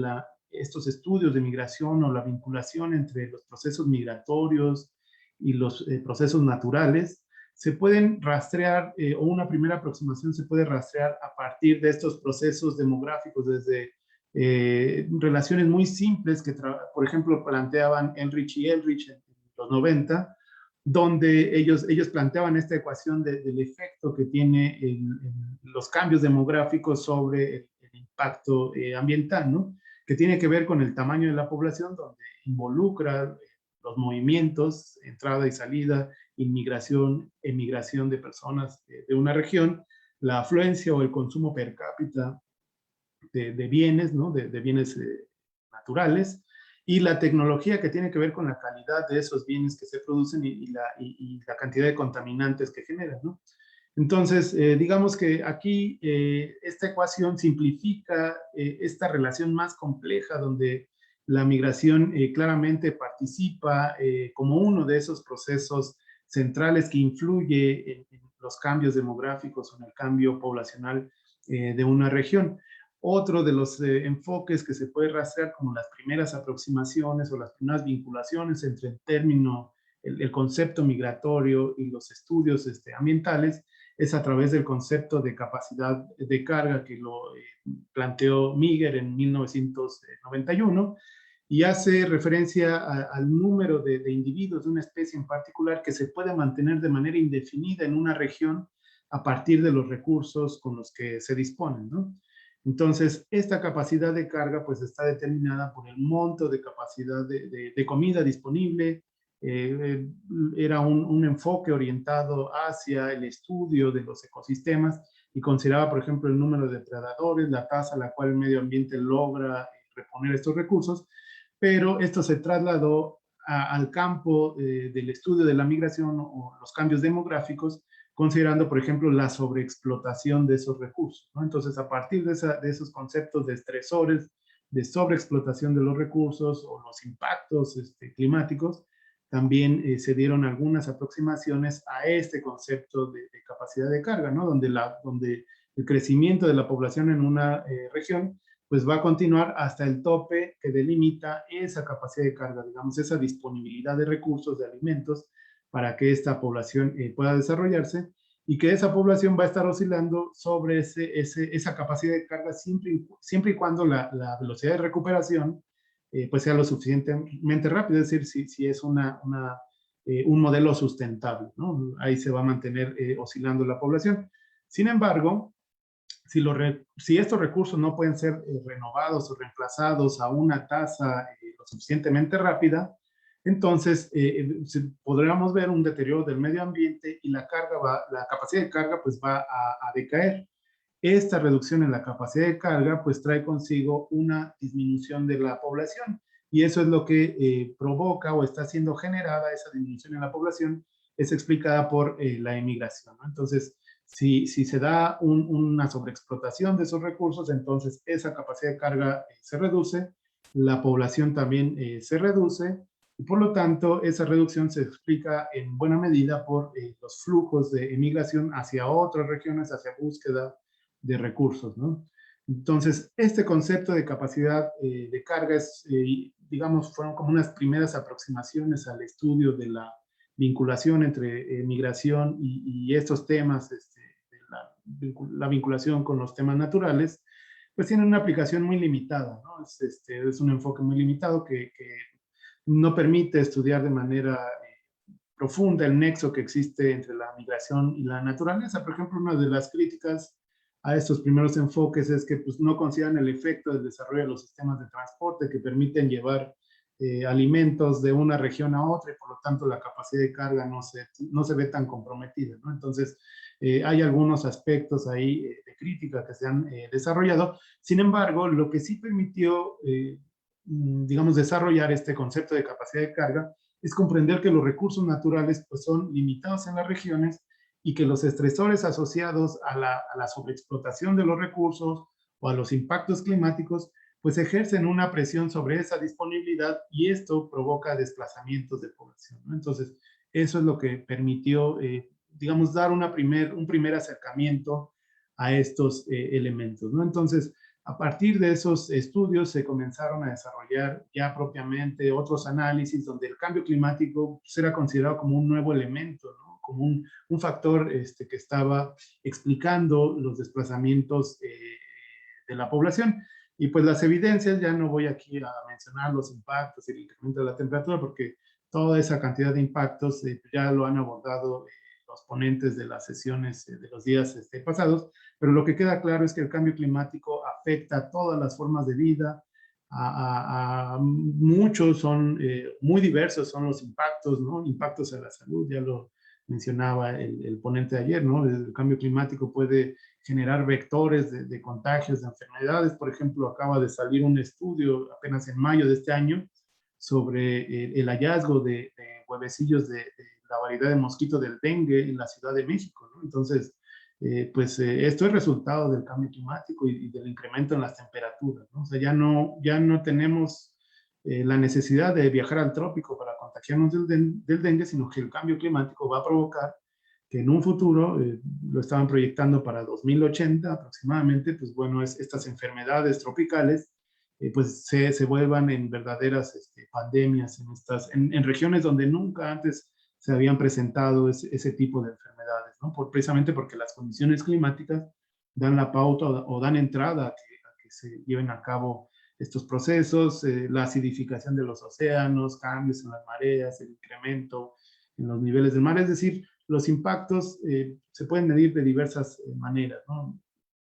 estos estudios de migración o la vinculación entre los procesos migratorios y los procesos naturales se pueden rastrear, o una primera aproximación se puede rastrear a partir de estos procesos demográficos desde relaciones muy simples que, por ejemplo, planteaban Ehrlich y Ehrlich en los 90, donde ellos planteaban esta ecuación del efecto que tiene los cambios demográficos sobre el impacto ambiental, ¿no? Que tiene que ver con el tamaño de la población, donde involucra los movimientos, entrada y salida, inmigración, emigración de personas de una región, la afluencia o el consumo per cápita de bienes, ¿no? de bienes naturales, y la tecnología que tiene que ver con la calidad de esos bienes que se producen y la cantidad de contaminantes que generan, ¿no? Entonces, digamos que aquí esta ecuación simplifica esta relación más compleja donde la migración claramente participa como uno de esos procesos centrales que influye en los cambios demográficos o en el cambio poblacional de una región. Otro de los enfoques que se puede rastrear como las primeras aproximaciones o las primeras vinculaciones entre el término, el concepto migratorio y los estudios ambientales es a través del concepto de capacidad de carga que lo planteó Miger en 1991 y hace referencia al número de individuos de una especie en particular que se puede mantener de manera indefinida en una región a partir de los recursos con los que se disponen, ¿no? Entonces, esta capacidad de carga pues está determinada por el monto de capacidad de comida disponible. Era un enfoque orientado hacia el estudio de los ecosistemas y consideraba, por ejemplo, el número de depredadores, la tasa a la cual el medio ambiente logra reponer estos recursos, pero esto se trasladó al campo del estudio de la migración o los cambios demográficos, considerando, por ejemplo, la sobreexplotación de esos recursos, ¿no? Entonces, a partir de esos conceptos de estresores, de sobreexplotación de los recursos o los impactos climáticos, también se dieron algunas aproximaciones a este concepto de capacidad de carga, ¿no? Donde el crecimiento de la población en una región pues va a continuar hasta el tope que delimita esa capacidad de carga, digamos, esa disponibilidad de recursos, de alimentos, para que esta población pueda desarrollarse y que esa población va a estar oscilando sobre esa capacidad de carga siempre y cuando la velocidad de recuperación pues sea lo suficientemente rápido, es decir, si es un modelo sustentable, ¿no? Ahí se va a mantener oscilando la población. Sin embargo, si estos recursos no pueden ser renovados o reemplazados a una tasa lo suficientemente rápida, entonces podríamos ver un deterioro del medio ambiente y la capacidad de carga pues va a decaer. Esta reducción en la capacidad de carga pues trae consigo una disminución de la población y eso es lo que provoca o está siendo generada esa disminución en la población, es explicada por la emigración, ¿no? Entonces, si se da una sobreexplotación de esos recursos, entonces esa capacidad de carga se reduce, la población también se reduce, y por lo tanto esa reducción se explica en buena medida por los flujos de emigración hacia otras regiones, hacia búsqueda de recursos, ¿no? Entonces, este concepto de capacidad de carga es, digamos, fueron como unas primeras aproximaciones al estudio de la vinculación entre migración y estos temas, la vinculación con los temas naturales, pues tienen una aplicación muy limitada, ¿no? Es un enfoque muy limitado que no permite estudiar de manera profunda el nexo que existe entre la migración y la naturaleza. Por ejemplo, una de las críticas a estos primeros enfoques es que pues, no consideran el efecto del desarrollo de los sistemas de transporte que permiten llevar alimentos de una región a otra y por lo tanto la capacidad de carga no se ve tan comprometida, ¿no? Entonces, hay algunos aspectos ahí de crítica que se han desarrollado. Sin embargo, lo que sí permitió, digamos, desarrollar este concepto de capacidad de carga es comprender que los recursos naturales pues, son limitados en las regiones y que los estresores asociados a la sobreexplotación de los recursos o a los impactos climáticos pues ejercen una presión sobre esa disponibilidad y esto provoca desplazamientos de población, ¿no? Entonces, eso es lo que permitió, digamos, dar un primer acercamiento a estos elementos, ¿no? Entonces, a partir de esos estudios se comenzaron a desarrollar ya propiamente otros análisis donde el cambio climático pues, era considerado como un nuevo elemento, ¿no? Como un factor que estaba explicando los desplazamientos de la población. Y pues las evidencias, ya no voy aquí a mencionar los impactos y el incremento de la temperatura, porque toda esa cantidad de impactos ya lo han abordado los ponentes de las sesiones de los días pasados, pero lo que queda claro es que el cambio climático afecta a todas las formas de vida, a muchos son muy diversos, son los impactos, ¿no? Impactos a la salud, ya lo mencionaba el ponente de ayer, ¿no? El cambio climático puede generar vectores de contagios, de enfermedades. Por ejemplo, acaba de salir un estudio apenas en mayo de este año sobre el hallazgo de huevecillos de la variedad de mosquito del dengue en la Ciudad de México, ¿no? Entonces, esto es resultado del cambio climático y del incremento en las temperaturas, ¿no? O sea, ya no tenemos la necesidad de viajar al trópico para contagiarnos del dengue, sino que el cambio climático va a provocar que en un futuro, lo estaban proyectando para 2080 aproximadamente, pues bueno, estas enfermedades tropicales, pues se vuelvan en verdaderas pandemias en regiones donde nunca antes se habían presentado ese tipo de enfermedades, ¿no? Precisamente porque las condiciones climáticas dan la pauta o dan entrada a que se lleven a cabo estos procesos, la acidificación de los océanos, cambios en las mareas, el incremento en los niveles del mar, es decir, los impactos se pueden medir de diversas maneras, ¿no?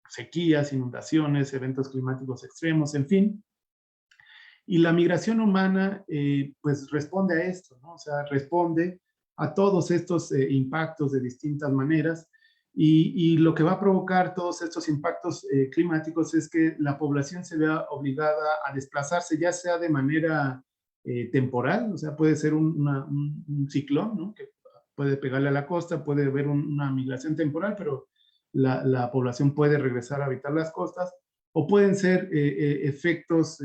Sequías, inundaciones, eventos climáticos extremos, en fin. Y la migración humana, pues responde a esto, ¿no? O sea, responde a todos estos impactos de distintas maneras y lo que va a provocar todos estos impactos climáticos es que la población se vea obligada a desplazarse, ya sea de manera temporal, o sea, puede ser un ciclón, ¿no? Que puede pegarle a la costa, puede haber una migración temporal, pero la población puede regresar a habitar las costas, o pueden ser efectos,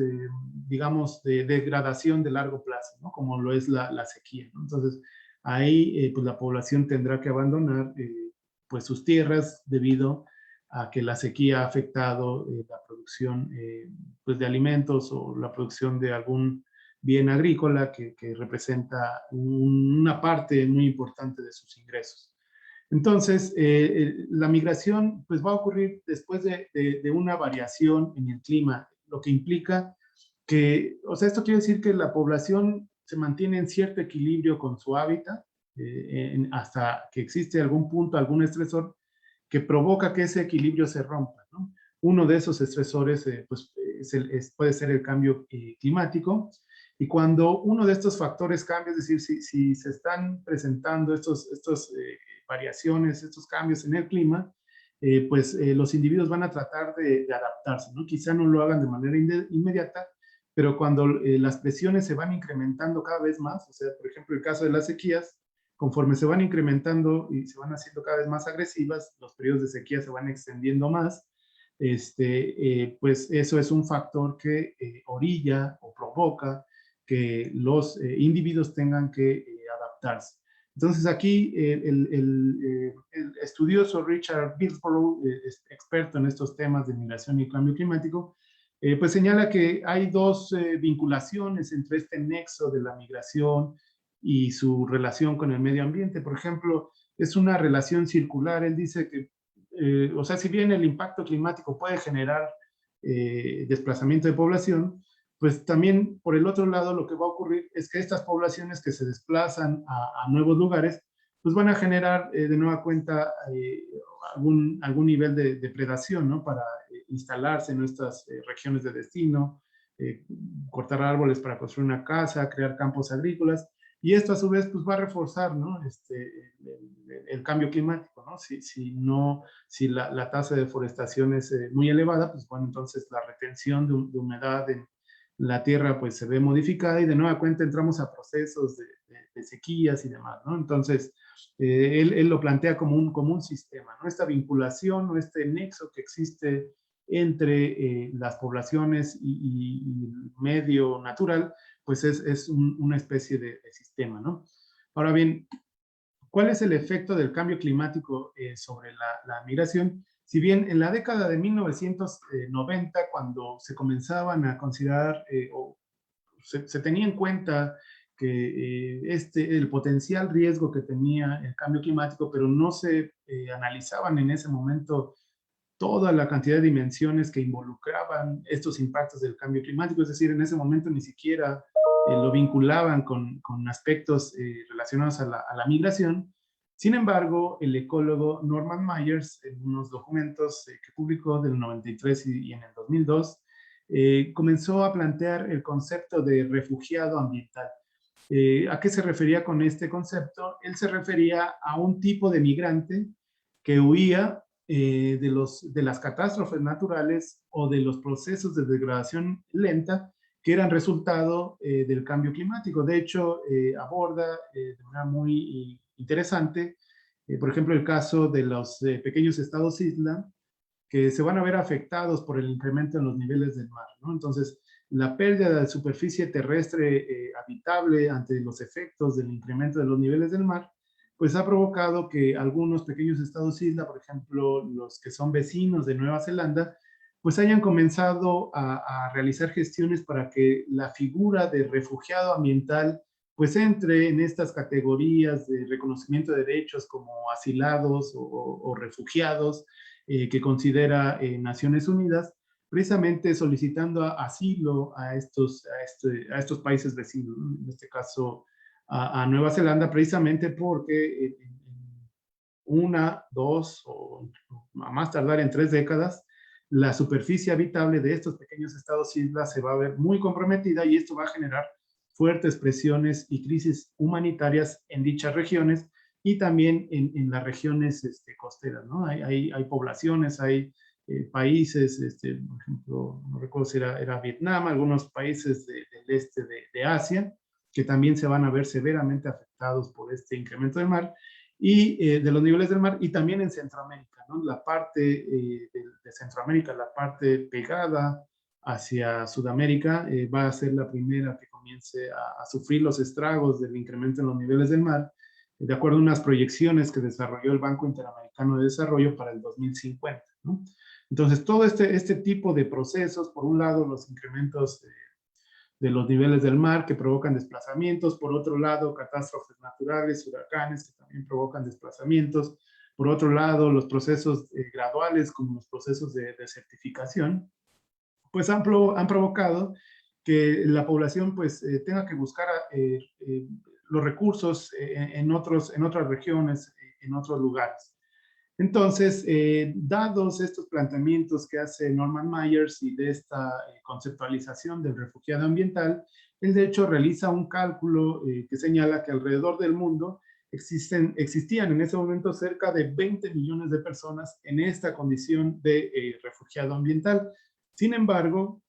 digamos, de degradación de largo plazo, ¿no? Como lo es la sequía, ¿no? Entonces, ahí pues la población tendrá que abandonar pues sus tierras debido a que la sequía ha afectado la producción pues de alimentos o la producción de algún bien agrícola que representa una parte muy importante de sus ingresos. Entonces, la migración pues, va a ocurrir después de una variación en el clima, lo que implica o sea, esto quiere decir que la población se mantiene en cierto equilibrio con su hábitat, hasta que existe algún punto, algún estresor que provoca que ese equilibrio se rompa, ¿no? Uno de esos estresores pues, puede ser el cambio climático, y cuando uno de estos factores cambia, es decir, si se están presentando estas variaciones, estos cambios en el clima, pues los individuos van a tratar de adaptarse, ¿no? Quizá no lo hagan de manera inmediata, pero cuando las presiones se van incrementando cada vez más, o sea, por ejemplo, el caso de las sequías, conforme se van incrementando y se van haciendo cada vez más agresivas, los periodos de sequía se van extendiendo más, pues eso es un factor que orilla o provoca que los individuos tengan que adaptarse. Entonces aquí el estudioso Richard Billsborough, experto en estos temas de migración y cambio climático, pues señala que hay dos vinculaciones entre este nexo de la migración y su relación con el medio ambiente. Por ejemplo, es una relación circular. Él dice que, o sea, si bien el impacto climático puede generar desplazamiento de población, pues también por el otro lado lo que va a ocurrir es que estas poblaciones que se desplazan a nuevos lugares, pues van a generar de nueva cuenta algún nivel de depredación, ¿no? Para instalarse en nuestras regiones de destino, cortar árboles para construir una casa, crear campos agrícolas, y esto a su vez pues va a reforzar, ¿no? El cambio climático, ¿no? Si la tasa de deforestación es muy elevada, pues bueno, entonces la retención de humedad en la tierra pues se ve modificada, y de nueva cuenta entramos a procesos de sequías y demás, ¿no? Entonces, él lo plantea como un sistema, ¿no? Esta vinculación o este nexo que existe entre las poblaciones y el medio natural, pues es una especie de sistema, ¿no? Ahora bien, ¿cuál es el efecto del cambio climático sobre la migración? Si bien en la década de 1990, cuando se comenzaban a considerar o se tenía en cuenta que el potencial riesgo que tenía el cambio climático, pero no se analizaban en ese momento toda la cantidad de dimensiones que involucraban estos impactos del cambio climático, es decir, en ese momento ni siquiera lo vinculaban con aspectos relacionados a la migración. Sin embargo, el ecólogo Norman Myers, en unos documentos que publicó del 93 y en el 2002, comenzó a plantear el concepto de refugiado ambiental. ¿A qué se refería con este concepto? Él se refería a un tipo de migrante que huía de las catástrofes naturales o de los procesos de degradación lenta que eran resultado del cambio climático. De hecho, aborda de manera muy interesante, por ejemplo, el caso de los pequeños estados isla, que se van a ver afectados por el incremento en los niveles del mar, ¿no? Entonces, la pérdida de superficie terrestre habitable ante los efectos del incremento de los niveles del mar, pues ha provocado que algunos pequeños estados isla, por ejemplo, los que son vecinos de Nueva Zelanda, pues hayan comenzado a realizar gestiones para que la figura de refugiado ambiental pues entre en estas categorías de reconocimiento de derechos como asilados o refugiados que considera Naciones Unidas, precisamente solicitando asilo a estos países vecinos, ¿no? En este caso a Nueva Zelanda, precisamente porque una, dos o a más tardar en 3 décadas, la superficie habitable de estos pequeños estados islas se va a ver muy comprometida, y esto va a generar fuertes presiones y crisis humanitarias en dichas regiones y también en las regiones costeras, ¿no? Hay poblaciones, hay países, por ejemplo, no recuerdo si era Vietnam, algunos países del este de Asia, que también se van a ver severamente afectados por este incremento del mar y de los niveles del mar, y también en Centroamérica, ¿no? La parte de Centroamérica, la parte pegada hacia Sudamérica, va a ser la primera que comience a sufrir los estragos del incremento en los niveles del mar, de acuerdo a unas proyecciones que desarrolló el Banco Interamericano de Desarrollo para el 2050, ¿no? Entonces, todo este tipo de procesos, por un lado, los incrementos de los niveles del mar que provocan desplazamientos, por otro lado, catástrofes naturales, huracanes que también provocan desplazamientos, por otro lado, los procesos graduales como los procesos de desertificación, pues han provocado que la población pues tenga que buscar los recursos en otras regiones, en otros lugares. Entonces, dados estos planteamientos que hace Norman Myers y de esta conceptualización del refugiado ambiental, él de hecho realiza un cálculo que señala que alrededor del mundo existían en ese momento cerca de 20 millones de personas en esta condición de refugiado ambiental. Sin embargo,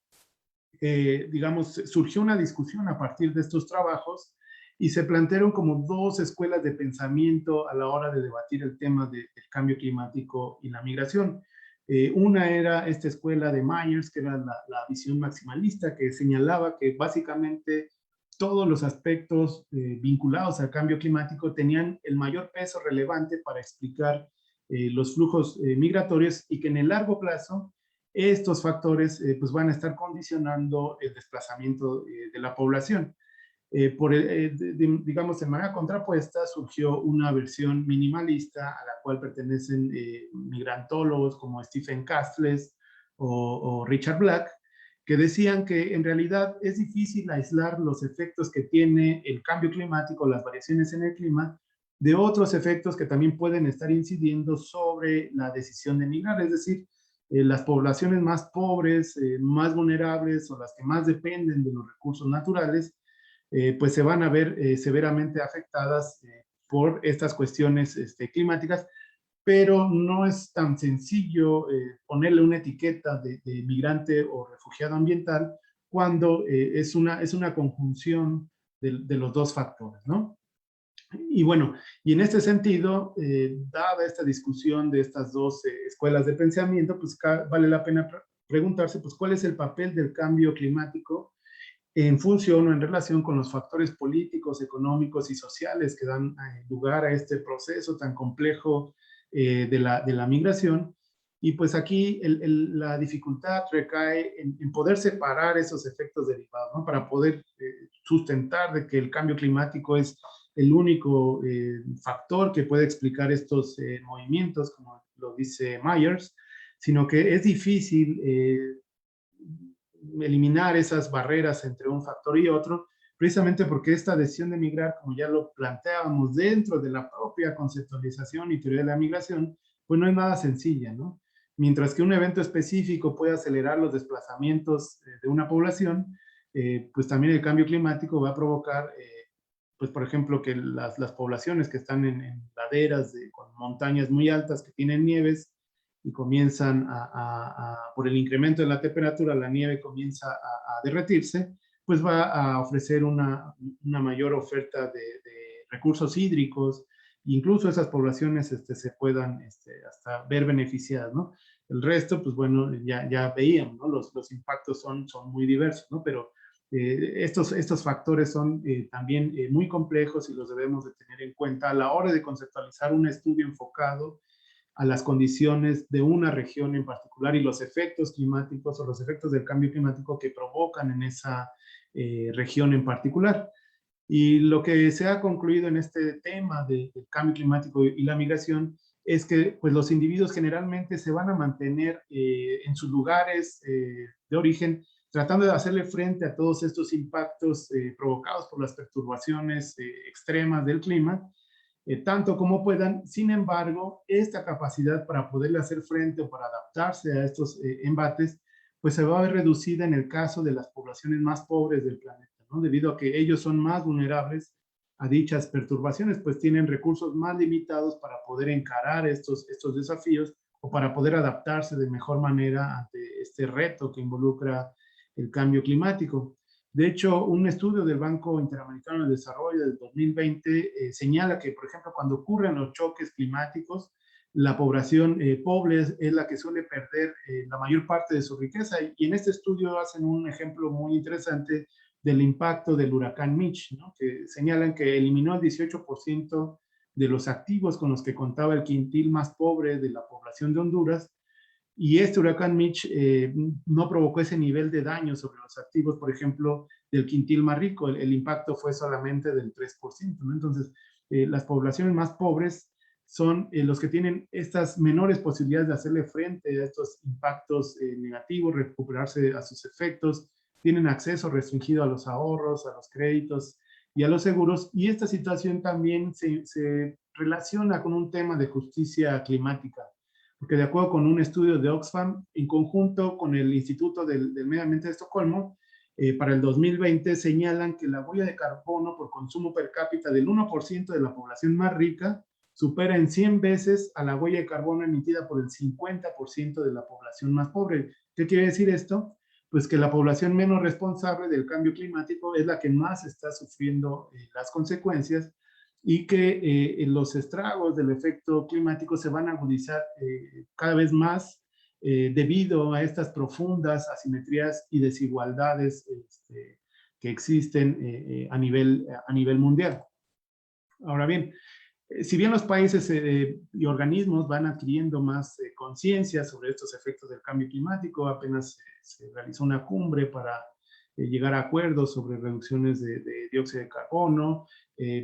digamos, surgió una discusión a partir de estos trabajos y se plantearon como dos escuelas de pensamiento a la hora de debatir el tema del cambio climático y la migración. Una era esta escuela de Myers, que era la visión maximalista, que señalaba que básicamente todos los aspectos vinculados al cambio climático tenían el mayor peso relevante para explicar los flujos migratorios y que en el largo plazo estos factores pues van a estar condicionando el desplazamiento de la población. Digamos, de manera contrapuesta surgió una versión minimalista a la cual pertenecen migrantólogos como Stephen Castles o Richard Black, que decían que en realidad es difícil aislar los efectos que tiene el cambio climático, las variaciones en el clima, de otros efectos que también pueden estar incidiendo sobre la decisión de migrar, es decir, las poblaciones más pobres, más vulnerables o las que más dependen de los recursos naturales, pues se van a ver severamente afectadas por estas cuestiones climáticas, pero no es tan sencillo ponerle una etiqueta de migrante o refugiado ambiental cuando es una conjunción de los dos factores, ¿no? Y bueno, y en este sentido, dada esta discusión de estas dos escuelas de pensamiento, pues vale la pena preguntarse, pues, ¿cuál es el papel del cambio climático en función o en relación con los factores políticos, económicos y sociales que dan lugar a este proceso tan complejo de la migración? Y pues aquí la dificultad recae en poder separar esos efectos derivados, ¿no? Para poder sustentar de que el cambio climático es el único factor que puede explicar estos movimientos, como lo dice Myers, sino que es difícil eliminar esas barreras entre un factor y otro, precisamente porque esta decisión de migrar, como ya lo planteábamos dentro de la propia conceptualización y teoría de la migración, pues no es nada sencilla, ¿no? Mientras que un evento específico puede acelerar los desplazamientos de una población, pues también el cambio climático va a provocar, pues por ejemplo, que las poblaciones que están en laderas con montañas muy altas que tienen nieves, y comienzan por el incremento de la temperatura, la nieve comienza a derretirse, pues va a ofrecer una mayor oferta de recursos hídricos, incluso esas poblaciones se puedan hasta ver beneficiadas, ¿no? El resto, pues bueno, ya veíamos, ¿no? Los impactos son muy diversos, ¿no? Pero estos factores son también muy complejos y los debemos de tener en cuenta a la hora de conceptualizar un estudio enfocado a las condiciones de una región en particular y los efectos climáticos o los efectos del cambio climático que provocan en esa región en particular. Y lo que se ha concluido en este tema del cambio climático y la migración es que pues, los individuos generalmente se van a mantener en sus lugares de origen, tratando de hacerle frente a todos estos impactos provocados por las perturbaciones extremas del clima, tanto como puedan. Sin embargo, esta capacidad para poderle hacer frente o para adaptarse a estos embates, pues se va a ver reducida en el caso de las poblaciones más pobres del planeta, ¿no? Debido a que ellos son más vulnerables a dichas perturbaciones, pues tienen recursos más limitados para poder encarar estos desafíos o para poder adaptarse de mejor manera ante este reto que involucra el cambio climático. De hecho, un estudio del Banco Interamericano de Desarrollo del 2020 señala que, por ejemplo, cuando ocurren los choques climáticos, la población pobre es la que suele perder la mayor parte de su riqueza. Y en este estudio hacen un ejemplo muy interesante del impacto del huracán Mitch, ¿no? Que señalan que eliminó el 18% de los activos con los que contaba el quintil más pobre de la población de Honduras. Y este huracán Mitch no provocó ese nivel de daño sobre los activos, por ejemplo, del quintil más rico. El impacto fue solamente del 3%, ¿no? Entonces, las poblaciones más pobres son los que tienen estas menores posibilidades de hacerle frente a estos impactos negativos, recuperarse a sus efectos tienen acceso restringido a los ahorros, a los créditos y a los seguros, y esta situación también se relaciona con un tema de justicia climática, porque de acuerdo con un estudio de Oxfam, en conjunto con el Instituto del Medio Ambiente de Estocolmo, para el 2020 señalan que la huella de carbono por consumo per cápita del 1% de la población más rica supera en 100 veces a la huella de carbono emitida por el 50% de la población más pobre. ¿Qué quiere decir esto? Pues que la población menos responsable del cambio climático es la que más está sufriendo las consecuencias, y que los estragos del efecto climático se van a agudizar cada vez más debido a estas profundas asimetrías y desigualdades que existen a nivel mundial. Ahora bien, si bien los países y organismos van adquiriendo más conciencia sobre estos efectos del cambio climático, apenas se realizó una cumbre para llegar a acuerdos sobre reducciones de dióxido de carbono.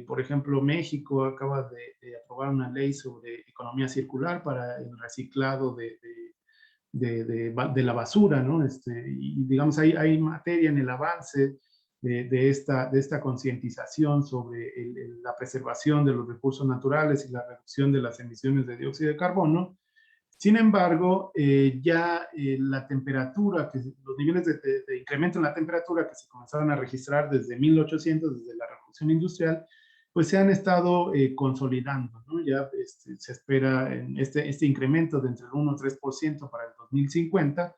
Por ejemplo, México acaba de aprobar una ley sobre economía circular para el reciclado de la basura, ¿no? Y digamos, hay materia en el avance de esta concientización sobre la preservación de los recursos naturales y la reducción de las emisiones de dióxido de carbono. Sin embargo, ya la temperatura, los niveles de incremento en la temperatura que se comenzaron a registrar desde 1800, desde la Revolución Industrial, pues se han estado consolidando, ¿no? Ya se espera este incremento de entre el 1 y 3% para el 2050,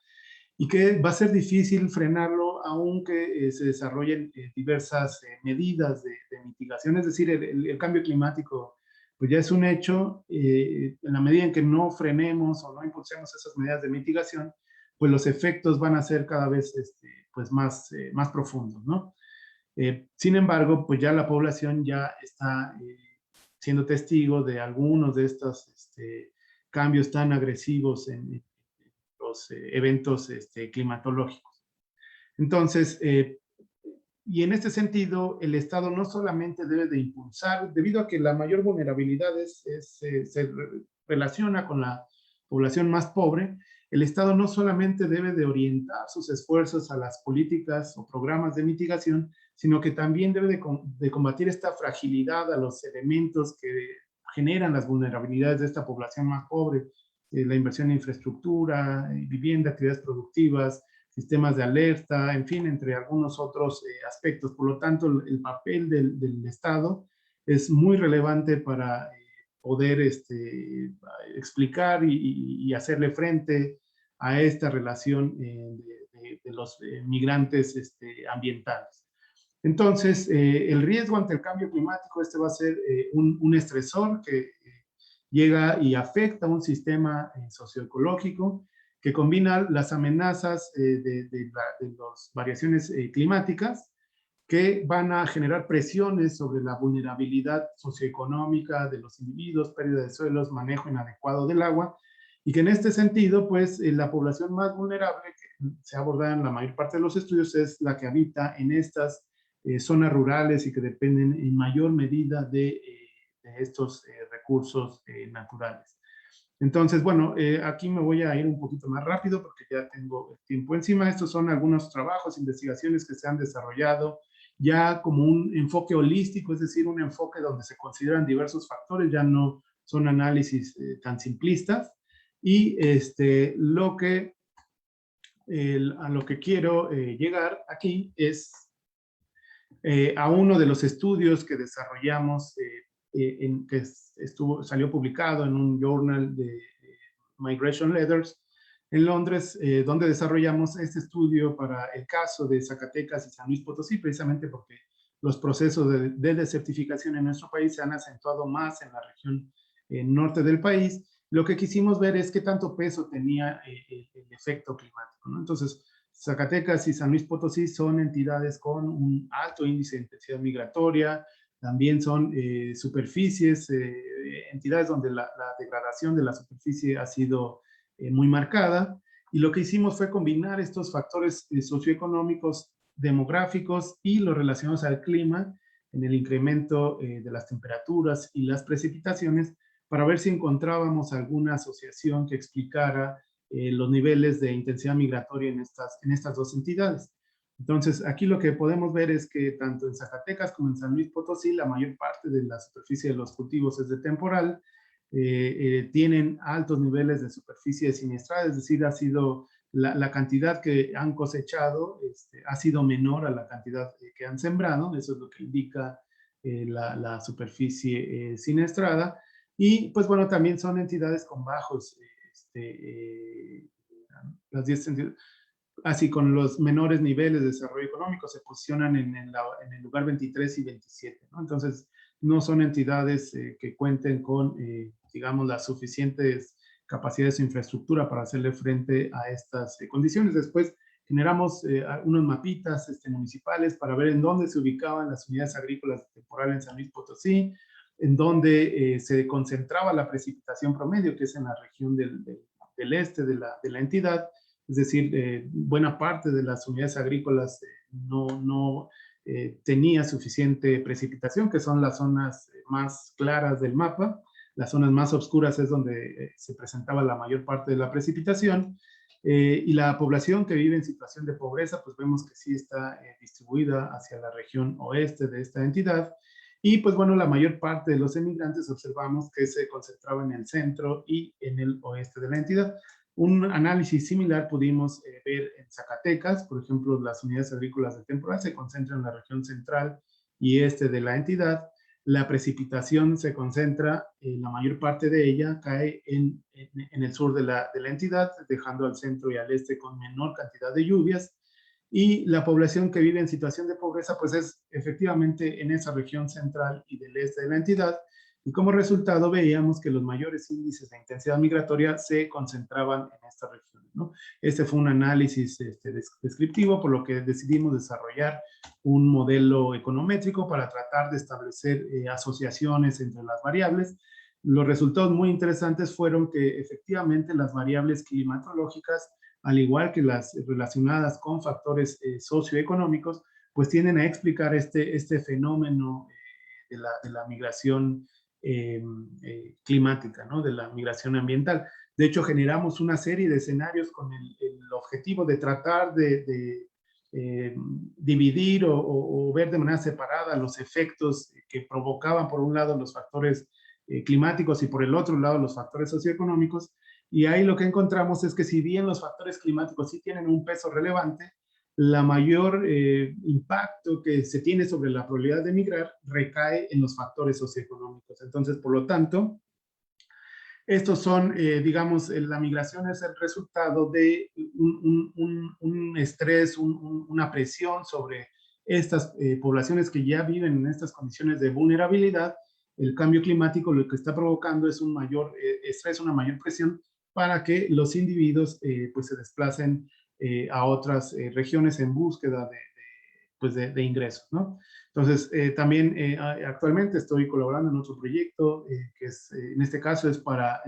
y que va a ser difícil frenarlo aunque se desarrollen diversas medidas de mitigación. Es decir, el cambio climático pues ya es un hecho. En la medida en que no frenemos o no impulsemos esas medidas de mitigación, pues los efectos van a ser cada vez pues más profundos, ¿no? Sin embargo, pues ya la población ya está siendo testigo de algunos de estos cambios tan agresivos en los eventos climatológicos. Entonces, y en este sentido, el Estado no solamente debe de impulsar, debido a que la mayor vulnerabilidad se relaciona con la población más pobre, el Estado no solamente debe de orientar sus esfuerzos a las políticas o programas de mitigación, sino que también debe de combatir esta fragilidad a los elementos que generan las vulnerabilidades de esta población más pobre, la inversión en infraestructura, vivienda, actividades productivas, sistemas de alerta, en fin, entre algunos otros aspectos. Por lo tanto, el papel del Estado es muy relevante para poder explicar y hacerle frente a esta relación de los migrantes ambientales. Entonces, el riesgo ante el cambio climático, va a ser un estresor que llega y afecta a un sistema socioecológico que combina las amenazas de las variaciones climáticas, que van a generar presiones sobre la vulnerabilidad socioeconómica de los individuos, pérdida de suelos, manejo inadecuado del agua, y que en este sentido, pues, la población más vulnerable que se aborda en la mayor parte de los estudios es la que habita en estas zonas rurales y que dependen en mayor medida de estos recursos naturales. Entonces, bueno, aquí me voy a ir un poquito más rápido porque ya tengo el tiempo encima. Estos son algunos trabajos, investigaciones que se han desarrollado ya como un enfoque holístico, es decir, un enfoque donde se consideran diversos factores, ya no son análisis tan simplistas. Y a lo que quiero llegar aquí es a uno de los estudios que desarrollamos, que salió publicado en un journal de Migration Letters en Londres, donde desarrollamos este estudio para el caso de Zacatecas y San Luis Potosí, precisamente porque los procesos de desertificación en nuestro país se han acentuado más en la región norte del país. Lo que quisimos ver es qué tanto peso tenía el efecto climático, ¿no? Entonces, Zacatecas y San Luis Potosí son entidades con un alto índice de intensidad migratoria, también son superficies, entidades donde la degradación de la superficie ha sido muy marcada, y lo que hicimos fue combinar estos factores socioeconómicos, demográficos y los relacionados al clima en el incremento de las temperaturas y las precipitaciones, para ver si encontrábamos alguna asociación que explicara los niveles de intensidad migratoria en estas dos entidades. Entonces, aquí lo que podemos ver es que tanto en Zacatecas como en San Luis Potosí, la mayor parte de la superficie de los cultivos es de temporal, tienen altos niveles de superficie siniestrada, es decir, ha sido la cantidad que han cosechado ha sido menor a la cantidad que han sembrado, eso es lo que indica la superficie siniestrada, y pues bueno, también son entidades con bajos, las 10 entidades, así con los menores niveles de desarrollo económico, se posicionan en el lugar 23 y 27, ¿no? Entonces, no son entidades que cuenten con, digamos, las suficientes capacidades de infraestructura para hacerle frente a estas condiciones. Después generamos unos mapitas municipales para ver en dónde se ubicaban las unidades agrícolas temporales en San Luis Potosí, en dónde se concentraba la precipitación promedio, que es en la región del este de la entidad. Es decir, buena parte de las unidades agrícolas no tenía suficiente precipitación, que son las zonas más claras del mapa. Las zonas más oscuras es donde se presentaba la mayor parte de la precipitación. Y la población que vive en situación de pobreza, pues vemos que sí está distribuida hacia la región oeste de esta entidad. Y pues bueno, la mayor parte de los emigrantes observamos que se concentraba en el centro y en el oeste de la entidad. Un análisis similar pudimos ver en Zacatecas, por ejemplo, las unidades agrícolas de temporada se concentran en la región central y este de la entidad. La precipitación se concentra, la mayor parte de ella cae en el sur de la entidad, dejando al centro y al este con menor cantidad de lluvias. Y la población que vive en situación de pobreza, pues es efectivamente en esa región central y del este de la entidad. Y como resultado veíamos que los mayores índices de intensidad migratoria se concentraban en esta región, ¿no? Este fue un análisis descriptivo, por lo que decidimos desarrollar un modelo econométrico para tratar de establecer asociaciones entre las variables. Los resultados muy interesantes fueron que efectivamente las variables climatológicas, al igual que las relacionadas con factores socioeconómicos, pues tienden a explicar este fenómeno de la migración climática, ¿no? De la migración ambiental. De hecho, generamos una serie de escenarios con el objetivo de tratar de dividir o ver de manera separada los efectos que provocaban, por un lado, los factores climáticos y por el otro lado, los factores socioeconómicos. Y ahí lo que encontramos es que si bien los factores climáticos sí tienen un peso relevante, la mayor impacto que se tiene sobre la probabilidad de migrar recae en los factores socioeconómicos. Entonces, por lo tanto, estos son, digamos, la migración es el resultado de un estrés, una presión sobre estas poblaciones que ya viven en estas condiciones de vulnerabilidad. El cambio climático lo que está provocando es un mayor estrés, una mayor presión para que los individuos pues se desplacen a otras regiones en búsqueda de ingresos, ¿no? Entonces, también actualmente estoy colaborando en otro proyecto que es, en este caso es para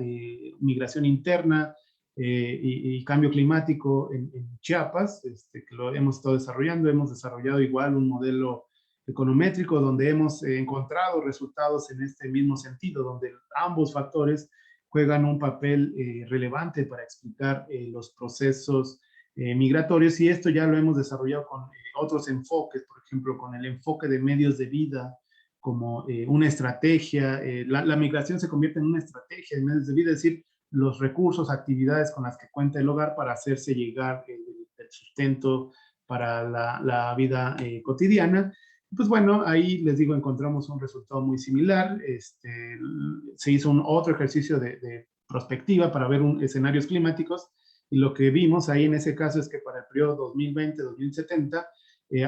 migración interna y cambio climático en Chiapas, que lo hemos estado desarrollando. Hemos desarrollado igual un modelo econométrico donde hemos encontrado resultados en este mismo sentido, donde ambos factores juegan un papel relevante para explicar los procesos migratorios, y esto ya lo hemos desarrollado con otros enfoques, por ejemplo, con el enfoque de medios de vida como una estrategia. La migración se convierte en una estrategia de medios de vida, es decir, los recursos, actividades con las que cuenta el hogar para hacerse llegar el sustento para la vida cotidiana. Pues bueno, ahí les digo, encontramos un resultado muy similar. Se hizo otro ejercicio de prospectiva para ver escenarios climáticos, y lo que vimos ahí en ese caso es que para el periodo 2020-2070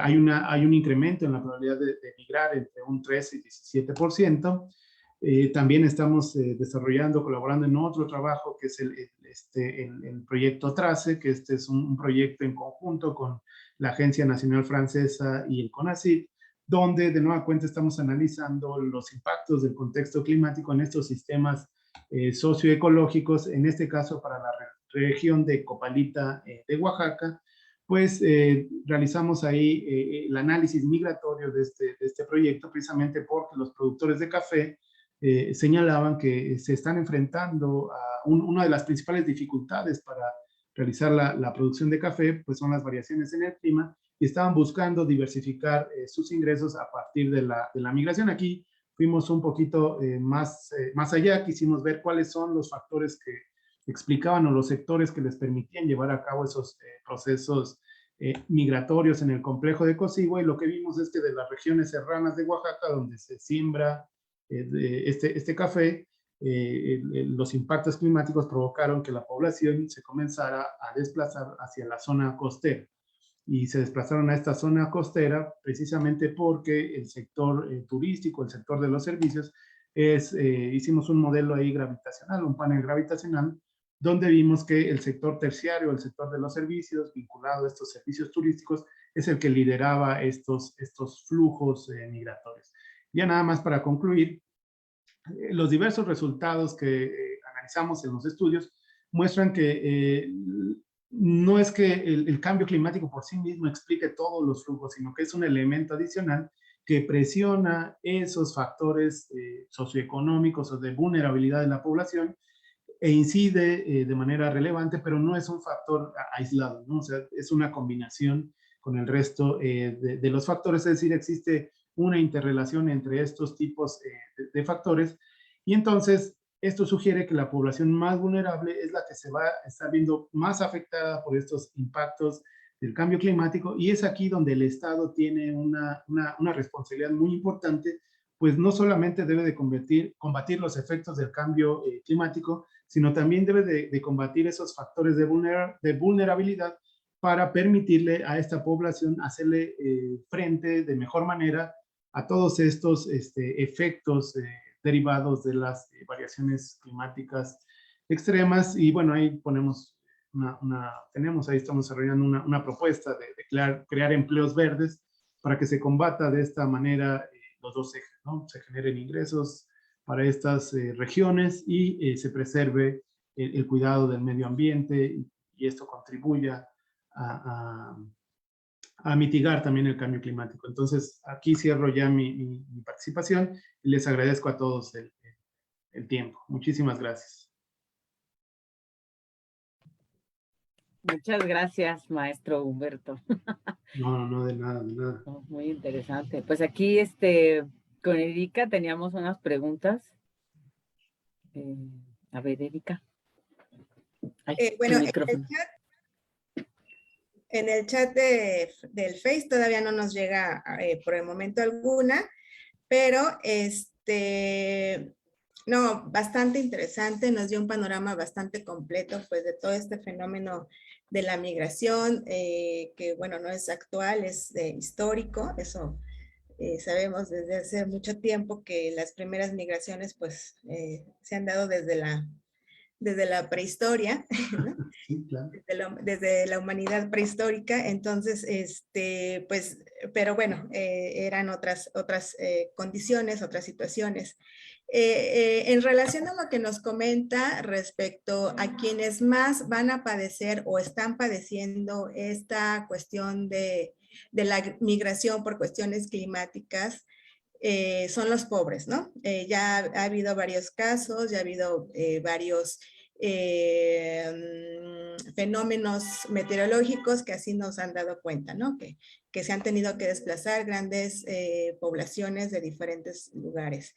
hay un incremento en la probabilidad de migrar entre un 13 y 17%. También estamos desarrollando, colaborando en otro trabajo que es el proyecto TRACE, que es un proyecto en conjunto con la Agencia Nacional Francesa y el CONACYT, donde de nueva cuenta estamos analizando los impactos del contexto climático en estos sistemas socioecológicos, en este caso para la región de Copalita de Oaxaca. Pues realizamos ahí el análisis migratorio de este proyecto, precisamente porque los productores de café señalaban que se están enfrentando a una de las principales dificultades para realizar la producción de café, pues son las variaciones en el clima, y estaban buscando diversificar sus ingresos a partir de la migración. Aquí fuimos un poquito más allá, quisimos ver cuáles son los factores que explicaban o los sectores que les permitían llevar a cabo esos procesos migratorios en el complejo de Cocigua, y lo que vimos es que de las regiones serranas de Oaxaca, donde se siembra este café, los impactos climáticos provocaron que la población se comenzara a desplazar hacia la zona costera, y se desplazaron a esta zona costera precisamente porque el sector turístico, el sector de los servicios, hicimos un modelo ahí gravitacional, un panel gravitacional, donde vimos que el sector terciario, el sector de los servicios, vinculado a estos servicios turísticos, es el que lideraba estos flujos migratorios. Ya nada más para concluir, los diversos resultados que analizamos en los estudios muestran que no es que el cambio climático por sí mismo explique todos los flujos, sino que es un elemento adicional que presiona esos factores socioeconómicos o de vulnerabilidad de la población, e incide de manera relevante, pero no es un factor aislado, ¿no? O sea, es una combinación con el resto de los factores, es decir, existe una interrelación entre estos tipos de factores, y entonces esto sugiere que la población más vulnerable es la que se va a estar viendo más afectada por estos impactos del cambio climático, y es aquí donde el Estado tiene una responsabilidad muy importante, pues no solamente debe de combatir los efectos del cambio climático, sino también debe de combatir esos factores de vulnerabilidad para permitirle a esta población hacerle frente de mejor manera a todos estos efectos derivados de las variaciones climáticas extremas. Y bueno, ahí ponemos ahí estamos desarrollando una propuesta de crear empleos verdes para que se combata de esta manera los dos ejes, ¿no? Se generen ingresos para estas regiones y se preserve el cuidado del medio ambiente, y esto contribuya a mitigar también el cambio climático. Entonces, aquí cierro ya mi participación y les agradezco a todos el tiempo. Muchísimas gracias. Muchas gracias, maestro Humberto. No, de nada, de nada. Muy interesante. Pues aquí, con Erika teníamos unas preguntas. A ver, Erika. Ay, Bueno, tu micrófono. en el chat del Face todavía no nos llega por el momento alguna, pero no, bastante interesante, nos dio un panorama bastante completo pues de todo este fenómeno de la migración, que bueno, no es actual, es histórico, eso sabemos desde hace mucho tiempo que las primeras migraciones pues se han dado desde la prehistoria, ¿no? Sí, claro. Desde la humanidad prehistórica. Entonces, pues, pero bueno, eran otras condiciones, otras situaciones. En relación a lo que nos comenta respecto a quienes más van a padecer o están padeciendo esta cuestión de la migración por cuestiones climáticas, son los pobres, ¿no? Ya ha habido varios casos, ya ha habido varios fenómenos meteorológicos que así nos han dado cuenta, ¿no? Que se han tenido que desplazar grandes poblaciones de diferentes lugares.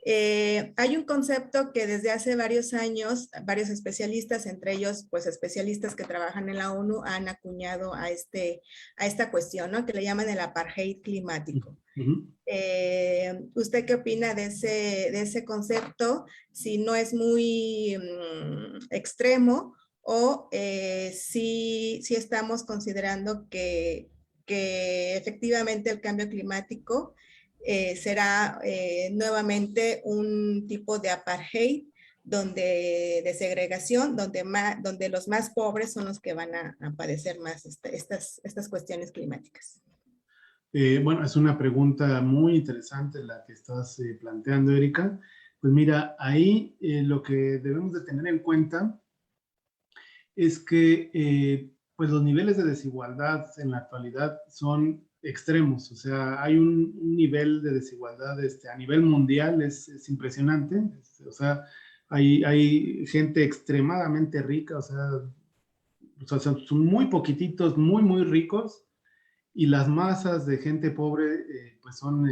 Hay un concepto que desde hace varios años, varios especialistas, entre ellos, pues especialistas que trabajan en la ONU, han acuñado a esta cuestión, ¿no? Que le llaman el apartheid climático. ¿Usted qué opina de ese concepto? Si no es muy extremo, o si estamos considerando que efectivamente el cambio climático será nuevamente un tipo de apartheid, de segregación, donde los más pobres son los que van a padecer más estas cuestiones climáticas. Bueno, es una pregunta muy interesante la que estás planteando, Erika. Pues mira, ahí lo que debemos de tener en cuenta es que pues los niveles de desigualdad en la actualidad son extremos. O sea, hay un nivel de desigualdad a nivel mundial, es impresionante. O sea, hay gente extremadamente rica, o sea, son muy poquititos, muy, muy ricos, y las masas de gente pobre pues son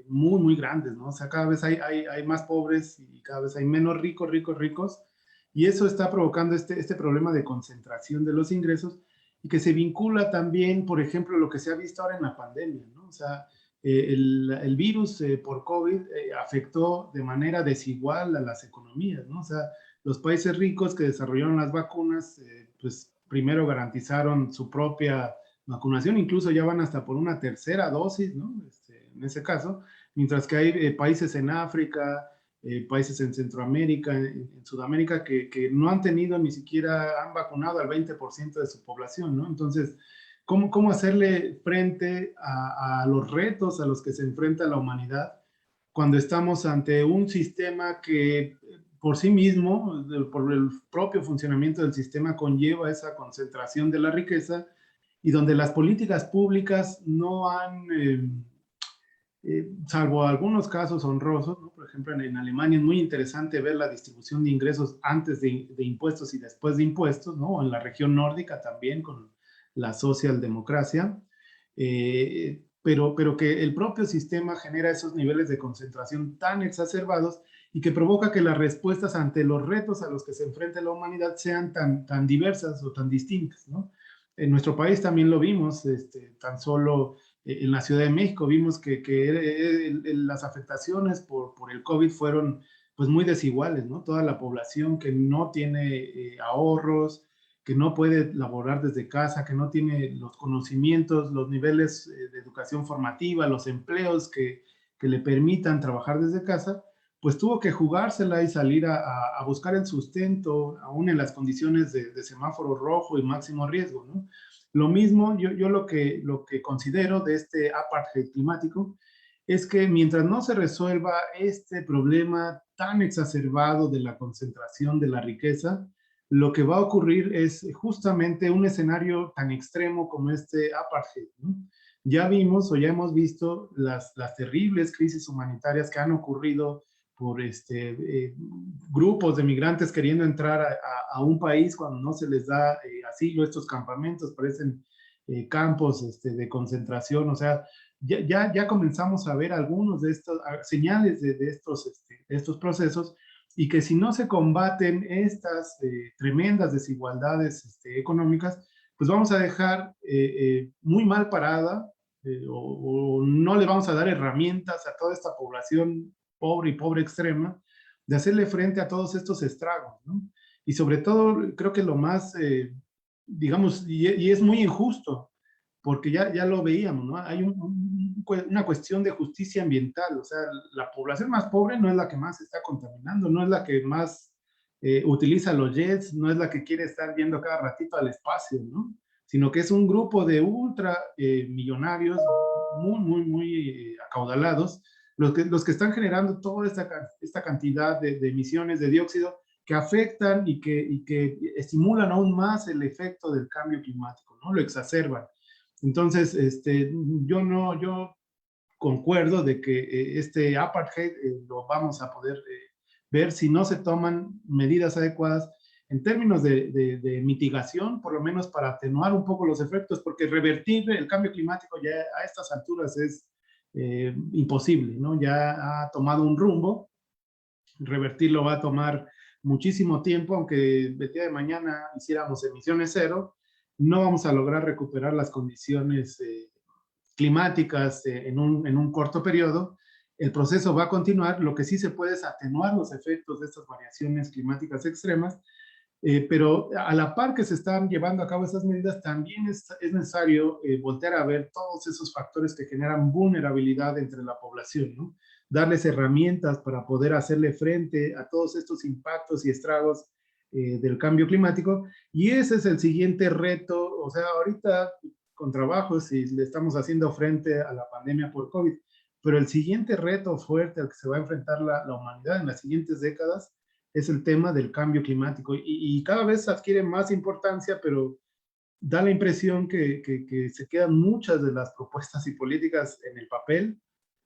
muy, muy grandes, ¿no? O sea, cada vez hay más pobres y cada vez hay menos ricos, ricos, ricos, y eso está provocando este problema de concentración de los ingresos y que se vincula también, por ejemplo, lo que se ha visto ahora en la pandemia, ¿no? O sea, el virus por COVID afectó de manera desigual a las economías, ¿no? O sea, los países ricos que desarrollaron las vacunas, pues primero garantizaron su propia vacunación, incluso ya van hasta por una tercera dosis, ¿no? En ese caso, mientras que hay países en África, países en Centroamérica, en Sudamérica, que no han tenido ni siquiera, han vacunado al 20% de su población, ¿no? Entonces, ¿cómo hacerle frente a los retos a los que se enfrenta la humanidad cuando estamos ante un sistema que por sí mismo, por el propio funcionamiento del sistema, conlleva esa concentración de la riqueza y donde las políticas públicas no han, salvo algunos casos honrosos, ¿no? Por ejemplo, en Alemania es muy interesante ver la distribución de ingresos antes de impuestos y después de impuestos, ¿no? En la región nórdica también con la socialdemocracia, pero que el propio sistema genera esos niveles de concentración tan exacerbados y que provoca que las respuestas ante los retos a los que se enfrenta la humanidad sean tan diversas o tan distintas, ¿no? En nuestro país también lo vimos, tan solo en la Ciudad de México vimos que las afectaciones por el COVID fueron pues muy desiguales, ¿no? Toda la población que no tiene ahorros, que no puede laborar desde casa, que no tiene los conocimientos, los niveles de educación formativa, los empleos que le permitan trabajar desde casa, pues tuvo que jugársela y salir a buscar el sustento, aún en las condiciones de semáforo rojo y máximo riesgo, ¿no? Lo mismo, yo lo que considero de este apartheid climático es que mientras no se resuelva este problema tan exacerbado de la concentración de la riqueza, lo que va a ocurrir es justamente un escenario tan extremo como este apartheid, ¿no? Ya vimos o ya hemos visto las terribles crisis humanitarias que han ocurrido por grupos de migrantes queriendo entrar a un país cuando no se les da asilo. Estos campamentos parecen campos de concentración. O sea, ya comenzamos a ver algunos de estos señales de estos procesos, y que si no se combaten estas tremendas desigualdades económicas, pues vamos a dejar muy mal parada o no le vamos a dar herramientas a toda esta población pobre y pobre extrema de hacerle frente a todos estos estragos, ¿no? Y sobre todo, creo que lo más, digamos, y es muy injusto, porque ya lo veíamos, ¿no? Hay una cuestión de justicia ambiental. O sea, la población más pobre no es la que más está contaminando, no es la que más utiliza los jets, no es la que quiere estar yendo cada ratito al espacio, ¿no? Sino que es un grupo de ultra millonarios muy, muy, muy acaudalados, los que están generando toda esta cantidad de emisiones de dióxido que afectan y que estimulan aún más el efecto del cambio climático, ¿no? Lo exacerban. Entonces, yo concuerdo de que este apartheid lo vamos a poder ver si no se toman medidas adecuadas en términos de mitigación, por lo menos para atenuar un poco los efectos, porque revertir el cambio climático ya a estas alturas es imposible, ¿no? Ya ha tomado un rumbo, revertirlo va a tomar muchísimo tiempo, aunque el día de mañana hiciéramos emisiones cero, no vamos a lograr recuperar las condiciones climáticas en un corto periodo. El proceso va a continuar. Lo que sí se puede es atenuar los efectos de estas variaciones climáticas extremas, pero a la par que se están llevando a cabo esas medidas, también es necesario voltear a ver todos esos factores que generan vulnerabilidad entre la población, ¿no? Darles herramientas para poder hacerle frente a todos estos impactos y estragos del cambio climático. Y ese es el siguiente reto. O sea, ahorita con trabajos y le estamos haciendo frente a la pandemia por COVID, pero el siguiente reto fuerte al que se va a enfrentar la humanidad en las siguientes décadas es el tema del cambio climático, y cada vez adquiere más importancia, pero da la impresión que se quedan muchas de las propuestas y políticas en el papel.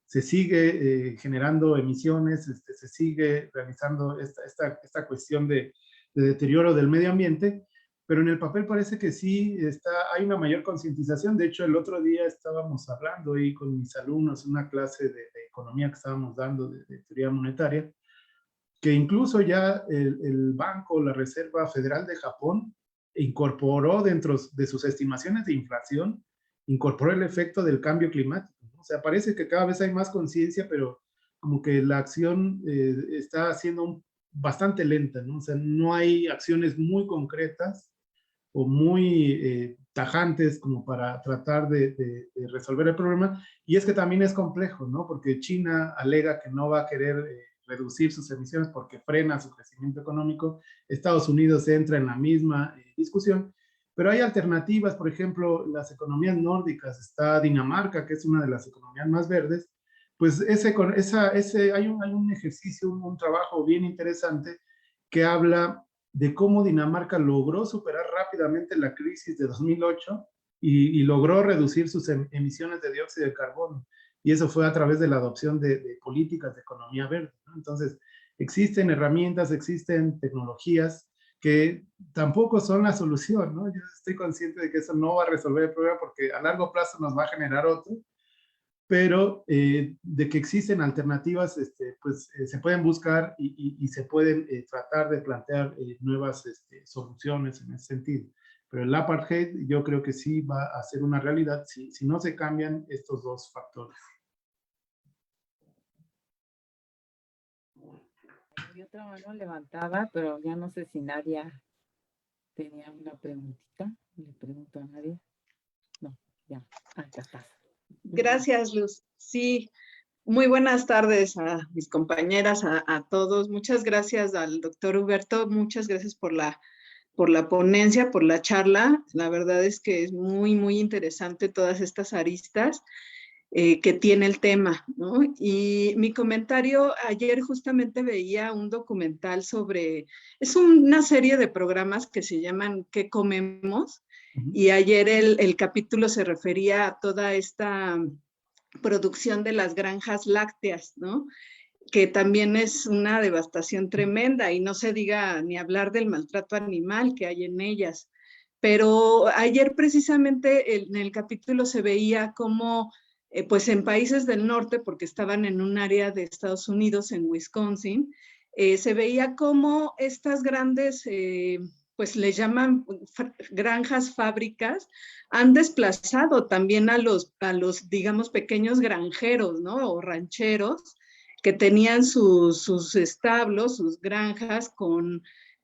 Se sigue generando emisiones, se sigue realizando esta cuestión de deterioro del medio ambiente, pero en el papel parece que sí hay una mayor concientización. De hecho, el otro día estábamos hablando ahí con mis alumnos en una clase de economía que estábamos dando de teoría monetaria, que incluso ya el banco, la Reserva Federal de Japón, incorporó dentro de sus estimaciones de inflación, incorporó el efecto del cambio climático, ¿no? O sea, parece que cada vez hay más conciencia, pero como que la acción está siendo bastante lenta, ¿no? O sea, no hay acciones muy concretas o muy tajantes como para tratar de resolver el problema. Y es que también es complejo, ¿no? Porque China alega que no va a querer reducir sus emisiones porque frena su crecimiento económico. Estados Unidos entra en la misma discusión, pero hay alternativas. Por ejemplo, las economías nórdicas, está Dinamarca, que es una de las economías más verdes. Pues hay un ejercicio, un trabajo bien interesante que habla de cómo Dinamarca logró superar rápidamente la crisis de 2008 y logró reducir sus emisiones de dióxido de carbono. Y eso fue a través de la adopción de políticas de economía verde, ¿no? Entonces, existen herramientas, existen tecnologías que tampoco son la solución, ¿no? Yo estoy consciente de que eso no va a resolver el problema porque a largo plazo nos va a generar otro, pero de que existen alternativas, pues se pueden buscar y se pueden tratar de plantear nuevas soluciones en ese sentido. Pero el apartheid yo creo que sí va a ser una realidad si no se cambian estos dos factores. Hay otra mano levantada, pero ya no sé si Nadia tenía una preguntita. Le pregunto a Nadia. No, ya, acá está. Gracias, Luz. Sí, muy buenas tardes a mis compañeras, a todos. Muchas gracias al doctor Huberto, muchas gracias por la ponencia, por la charla. La verdad es que es muy, muy interesante todas estas aristas que tiene el tema, ¿no? Y mi comentario, ayer justamente veía un documental es una serie de programas que se llaman ¿Qué comemos? Y ayer el capítulo se refería a toda esta producción de las granjas lácteas, ¿no? Que también es una devastación tremenda y no se diga ni hablar del maltrato animal que hay en ellas. Pero ayer precisamente en el capítulo se veía cómo, pues en países del norte, porque estaban en un área de Estados Unidos, en Wisconsin, se veía cómo estas grandes, pues le llaman granjas, fábricas, han desplazado también a los, digamos, pequeños granjeros, ¿no? O rancheros, que tenían sus establos, sus granjas con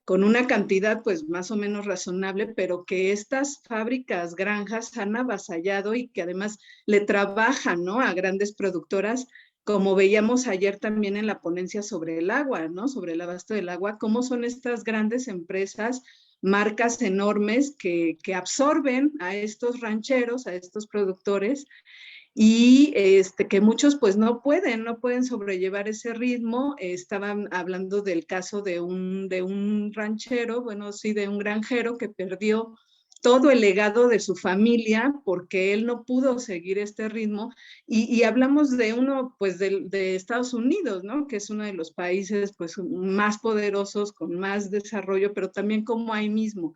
una cantidad pues más o menos razonable, pero que estas fábricas, granjas han avasallado y que además le trabajan, ¿no? A grandes productoras, como veíamos ayer también en la ponencia sobre el agua, ¿no? Sobre el abasto del agua, cómo son estas grandes empresas, marcas enormes que absorben a estos rancheros, a estos productores, y que muchos pues no pueden sobrellevar ese ritmo. Estaban hablando del caso de un ranchero, bueno, sí, de un granjero que perdió todo el legado de su familia porque él no pudo seguir este ritmo, y hablamos de uno pues de Estados Unidos, ¿no? Que es uno de los países pues más poderosos, con más desarrollo, pero también como ahí mismo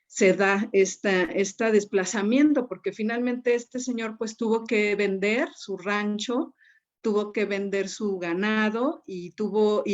se da este desplazamiento, porque finalmente este señor pues tuvo que vender su rancho, tuvo que vender su ganado y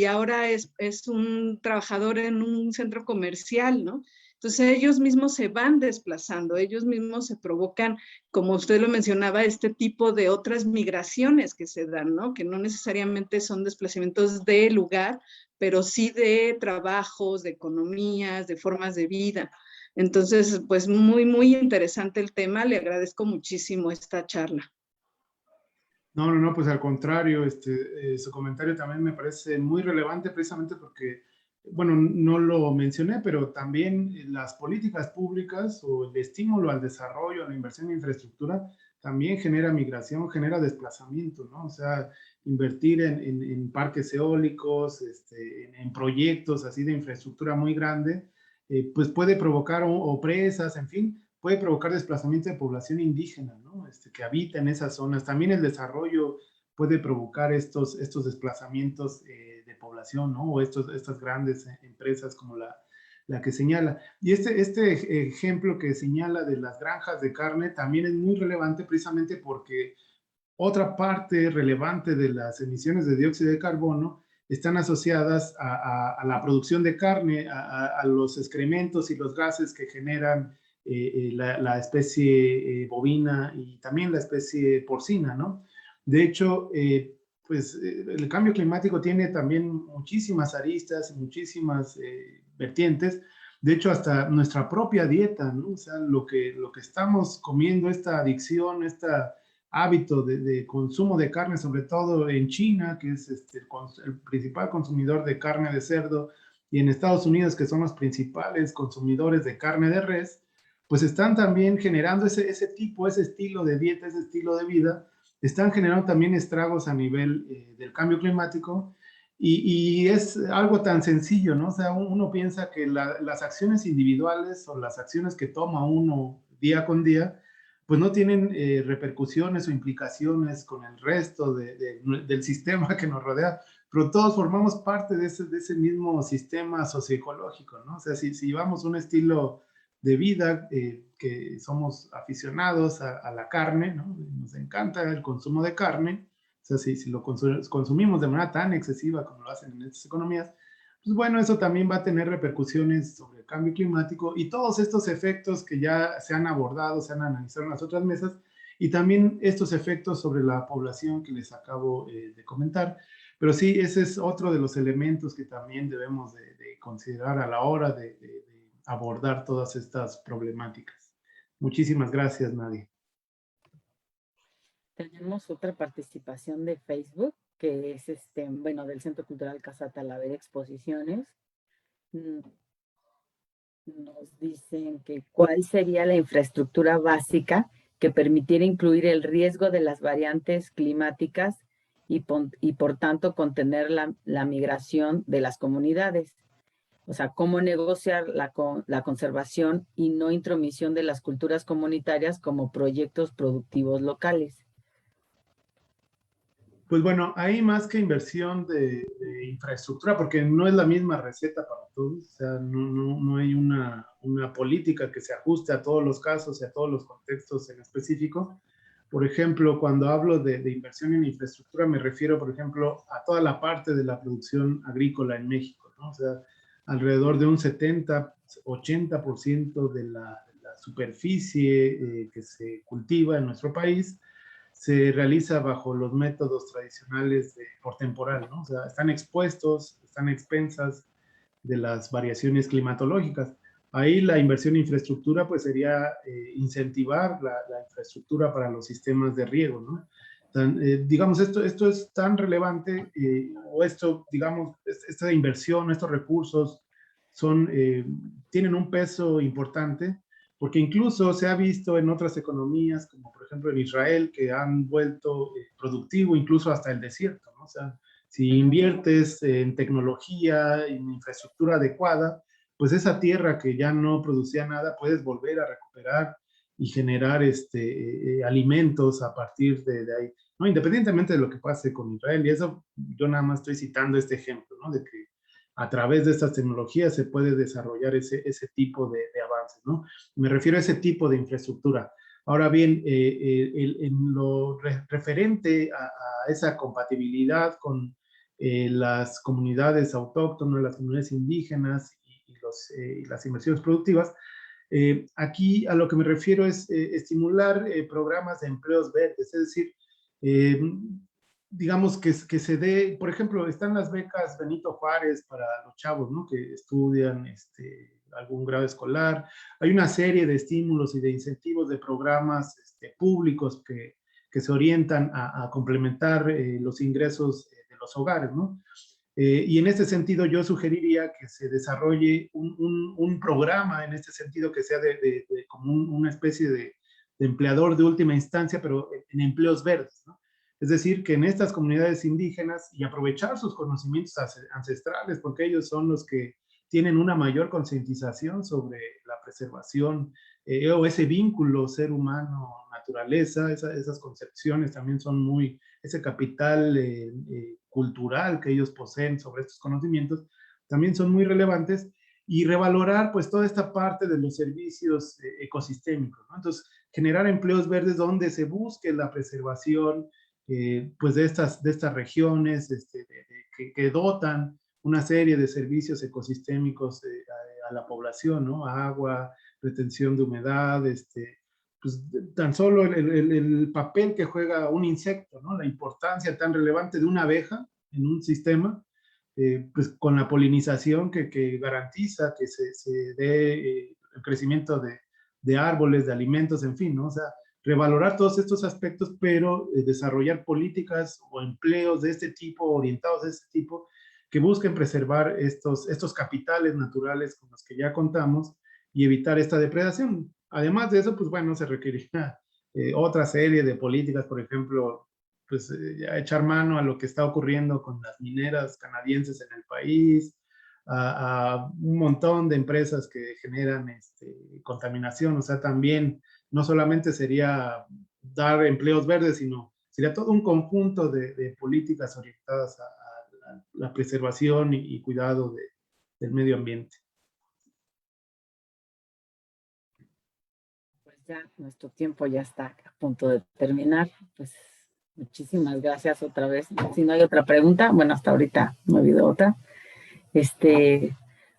ahora es un trabajador en un centro comercial, ¿no? Entonces ellos mismos se van desplazando, ellos mismos se provocan, como usted lo mencionaba, este tipo de otras migraciones que se dan, ¿no? Que no necesariamente son desplazamientos de lugar, pero sí de trabajos, de economías, de formas de vida. Entonces, pues muy, muy interesante el tema. Le agradezco muchísimo esta charla. No, pues al contrario, su comentario también me parece muy relevante precisamente porque, bueno, no lo mencioné, pero también las políticas públicas o el estímulo al desarrollo, a la inversión en infraestructura, también genera migración, genera desplazamiento, ¿no? O sea, invertir en parques eólicos, en proyectos así de infraestructura muy grande, pues puede provocar o presas, en fin, puede provocar desplazamiento de población indígena, ¿no? Que habita en esas zonas. También el desarrollo puede provocar estos desplazamientos de población, ¿no? O estas grandes empresas como la que señala. Y este ejemplo que señala de las granjas de carne también es muy relevante precisamente porque otra parte relevante de las emisiones de dióxido de carbono están asociadas a la producción de carne, a los excrementos y los gases que generan la especie bovina y también la especie porcina, ¿no? De hecho, pues el cambio climático tiene también muchísimas aristas, muchísimas vertientes. De hecho, hasta nuestra propia dieta, ¿no? O sea, lo que estamos comiendo, esta adicción, esta hábito de consumo de carne, sobre todo en China, que es el principal consumidor de carne de cerdo, y en Estados Unidos, que son los principales consumidores de carne de res, pues están también generando ese estilo de dieta, ese estilo de vida, están generando también estragos a nivel del cambio climático, y es algo tan sencillo, ¿no? O sea, uno piensa que las acciones individuales o las acciones que toma uno día con día, pues no tienen repercusiones o implicaciones con el resto del sistema que nos rodea, pero todos formamos parte de ese mismo sistema socioecológico, ¿no? O sea, si llevamos un estilo de vida que somos aficionados a la carne, ¿no? Nos encanta el consumo de carne, o sea, si lo consumimos de manera tan excesiva como lo hacen en estas economías, pues bueno, eso también va a tener repercusiones sobre el cambio climático y todos estos efectos que ya se han abordado, se han analizado en las otras mesas, y también estos efectos sobre la población que les acabo de comentar. Pero sí, ese es otro de los elementos que también debemos de considerar a la hora de abordar todas estas problemáticas. Muchísimas gracias, Nadia. Tenemos otra participación de Facebook, que es bueno, del Centro Cultural Casa Talavera Exposiciones. Nos dicen que cuál sería la infraestructura básica que permitiera incluir el riesgo de las variantes climáticas y por tanto contener la migración de las comunidades. O sea, cómo negociar la conservación y no intromisión de las culturas comunitarias como proyectos productivos locales. Pues bueno, hay más que inversión de infraestructura, porque no es la misma receta para todos, o sea, no hay una política que se ajuste a todos los casos y a todos los contextos en específico. Por ejemplo, cuando hablo de inversión en infraestructura, me refiero, por ejemplo, a toda la parte de la producción agrícola en México, ¿no? O sea, alrededor de un 70-80% de la superficie que se cultiva en nuestro país se realiza bajo los métodos tradicionales por temporal, ¿no? O sea, están expuestos, están expensas de las variaciones climatológicas. Ahí la inversión en infraestructura pues sería incentivar la infraestructura para los sistemas de riego, ¿no? Digamos, esto es tan relevante, o esto, digamos, esta inversión, estos recursos tienen un peso importante, porque incluso se ha visto en otras economías, como por ejemplo en Israel, que han vuelto productivo incluso hasta el desierto, ¿no? O sea, si inviertes en tecnología, en infraestructura adecuada, pues esa tierra que ya no producía nada, puedes volver a recuperar y generar alimentos a partir de ahí, ¿no? Independientemente de lo que pase con Israel, y eso yo nada más estoy citando este ejemplo, ¿no? De que a través de estas tecnologías se puede desarrollar ese tipo de avances, ¿no? Me refiero a ese tipo de infraestructura. Ahora bien, en lo referente a esa compatibilidad con las comunidades autóctonas, las comunidades indígenas y las inversiones productivas, aquí a lo que me refiero es estimular programas de empleos verdes, es decir, digamos que se dé, por ejemplo, están las becas Benito Juárez para los chavos, ¿no? Que estudian algún grado escolar. Hay una serie de estímulos y de incentivos de programas públicos que se orientan a complementar los ingresos de los hogares, ¿no? Y en este sentido yo sugeriría que se desarrolle un programa en este sentido que sea como una especie de empleador de última instancia, pero en empleos verdes, ¿no? Es decir, que en estas comunidades indígenas y aprovechar sus conocimientos ancestrales, porque ellos son los que tienen una mayor concientización sobre la preservación o ese vínculo ser humano-naturaleza, esas concepciones también son ese capital cultural que ellos poseen sobre estos conocimientos, también son muy relevantes. y revalorar pues toda esta parte de los servicios ecosistémicos, ¿no? Entonces, generar empleos verdes donde se busque la preservación pues de estas regiones que dotan una serie de servicios ecosistémicos a la población, ¿no? Agua, retención de humedad, pues tan solo el papel que juega un insecto, ¿no? La importancia tan relevante de una abeja en un sistema, pues con la polinización que garantiza que se dé el crecimiento de árboles, de alimentos, en fin, ¿no? O sea, revalorar todos estos aspectos, pero desarrollar políticas o empleos de este tipo, orientados de este tipo, que busquen preservar estos capitales naturales con los que ya contamos y evitar esta depredación. Además de eso, pues bueno, se requeriría otra serie de políticas, por ejemplo, pues ya echar mano a lo que está ocurriendo con las mineras canadienses en el país, a un montón de empresas que generan contaminación, o sea, también no solamente sería dar empleos verdes, sino sería todo un conjunto de políticas orientadas a la preservación y cuidado del medio ambiente. Pues ya nuestro tiempo ya está a punto de terminar. Pues muchísimas gracias otra vez. Si no hay otra pregunta, bueno, hasta ahorita no ha habido otra.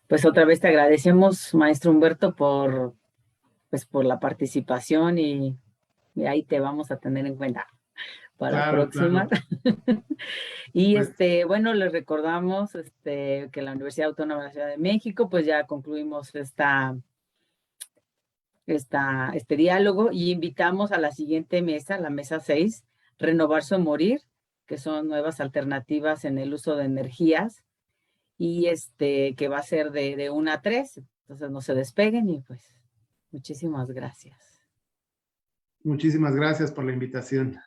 Pues otra vez te agradecemos, maestro Humberto, por la participación y ahí te vamos a tener en cuenta para la próxima. Claro. Y Pues, bueno, les recordamos que la Universidad Autónoma de la Ciudad de México, pues ya concluimos este diálogo y invitamos a la siguiente mesa, la mesa 6, Renovarse o Morir, que son nuevas alternativas en el uso de energías, y que va a ser de 1 a 3, entonces no se despeguen y pues muchísimas gracias. muchísimas gracias por la invitación.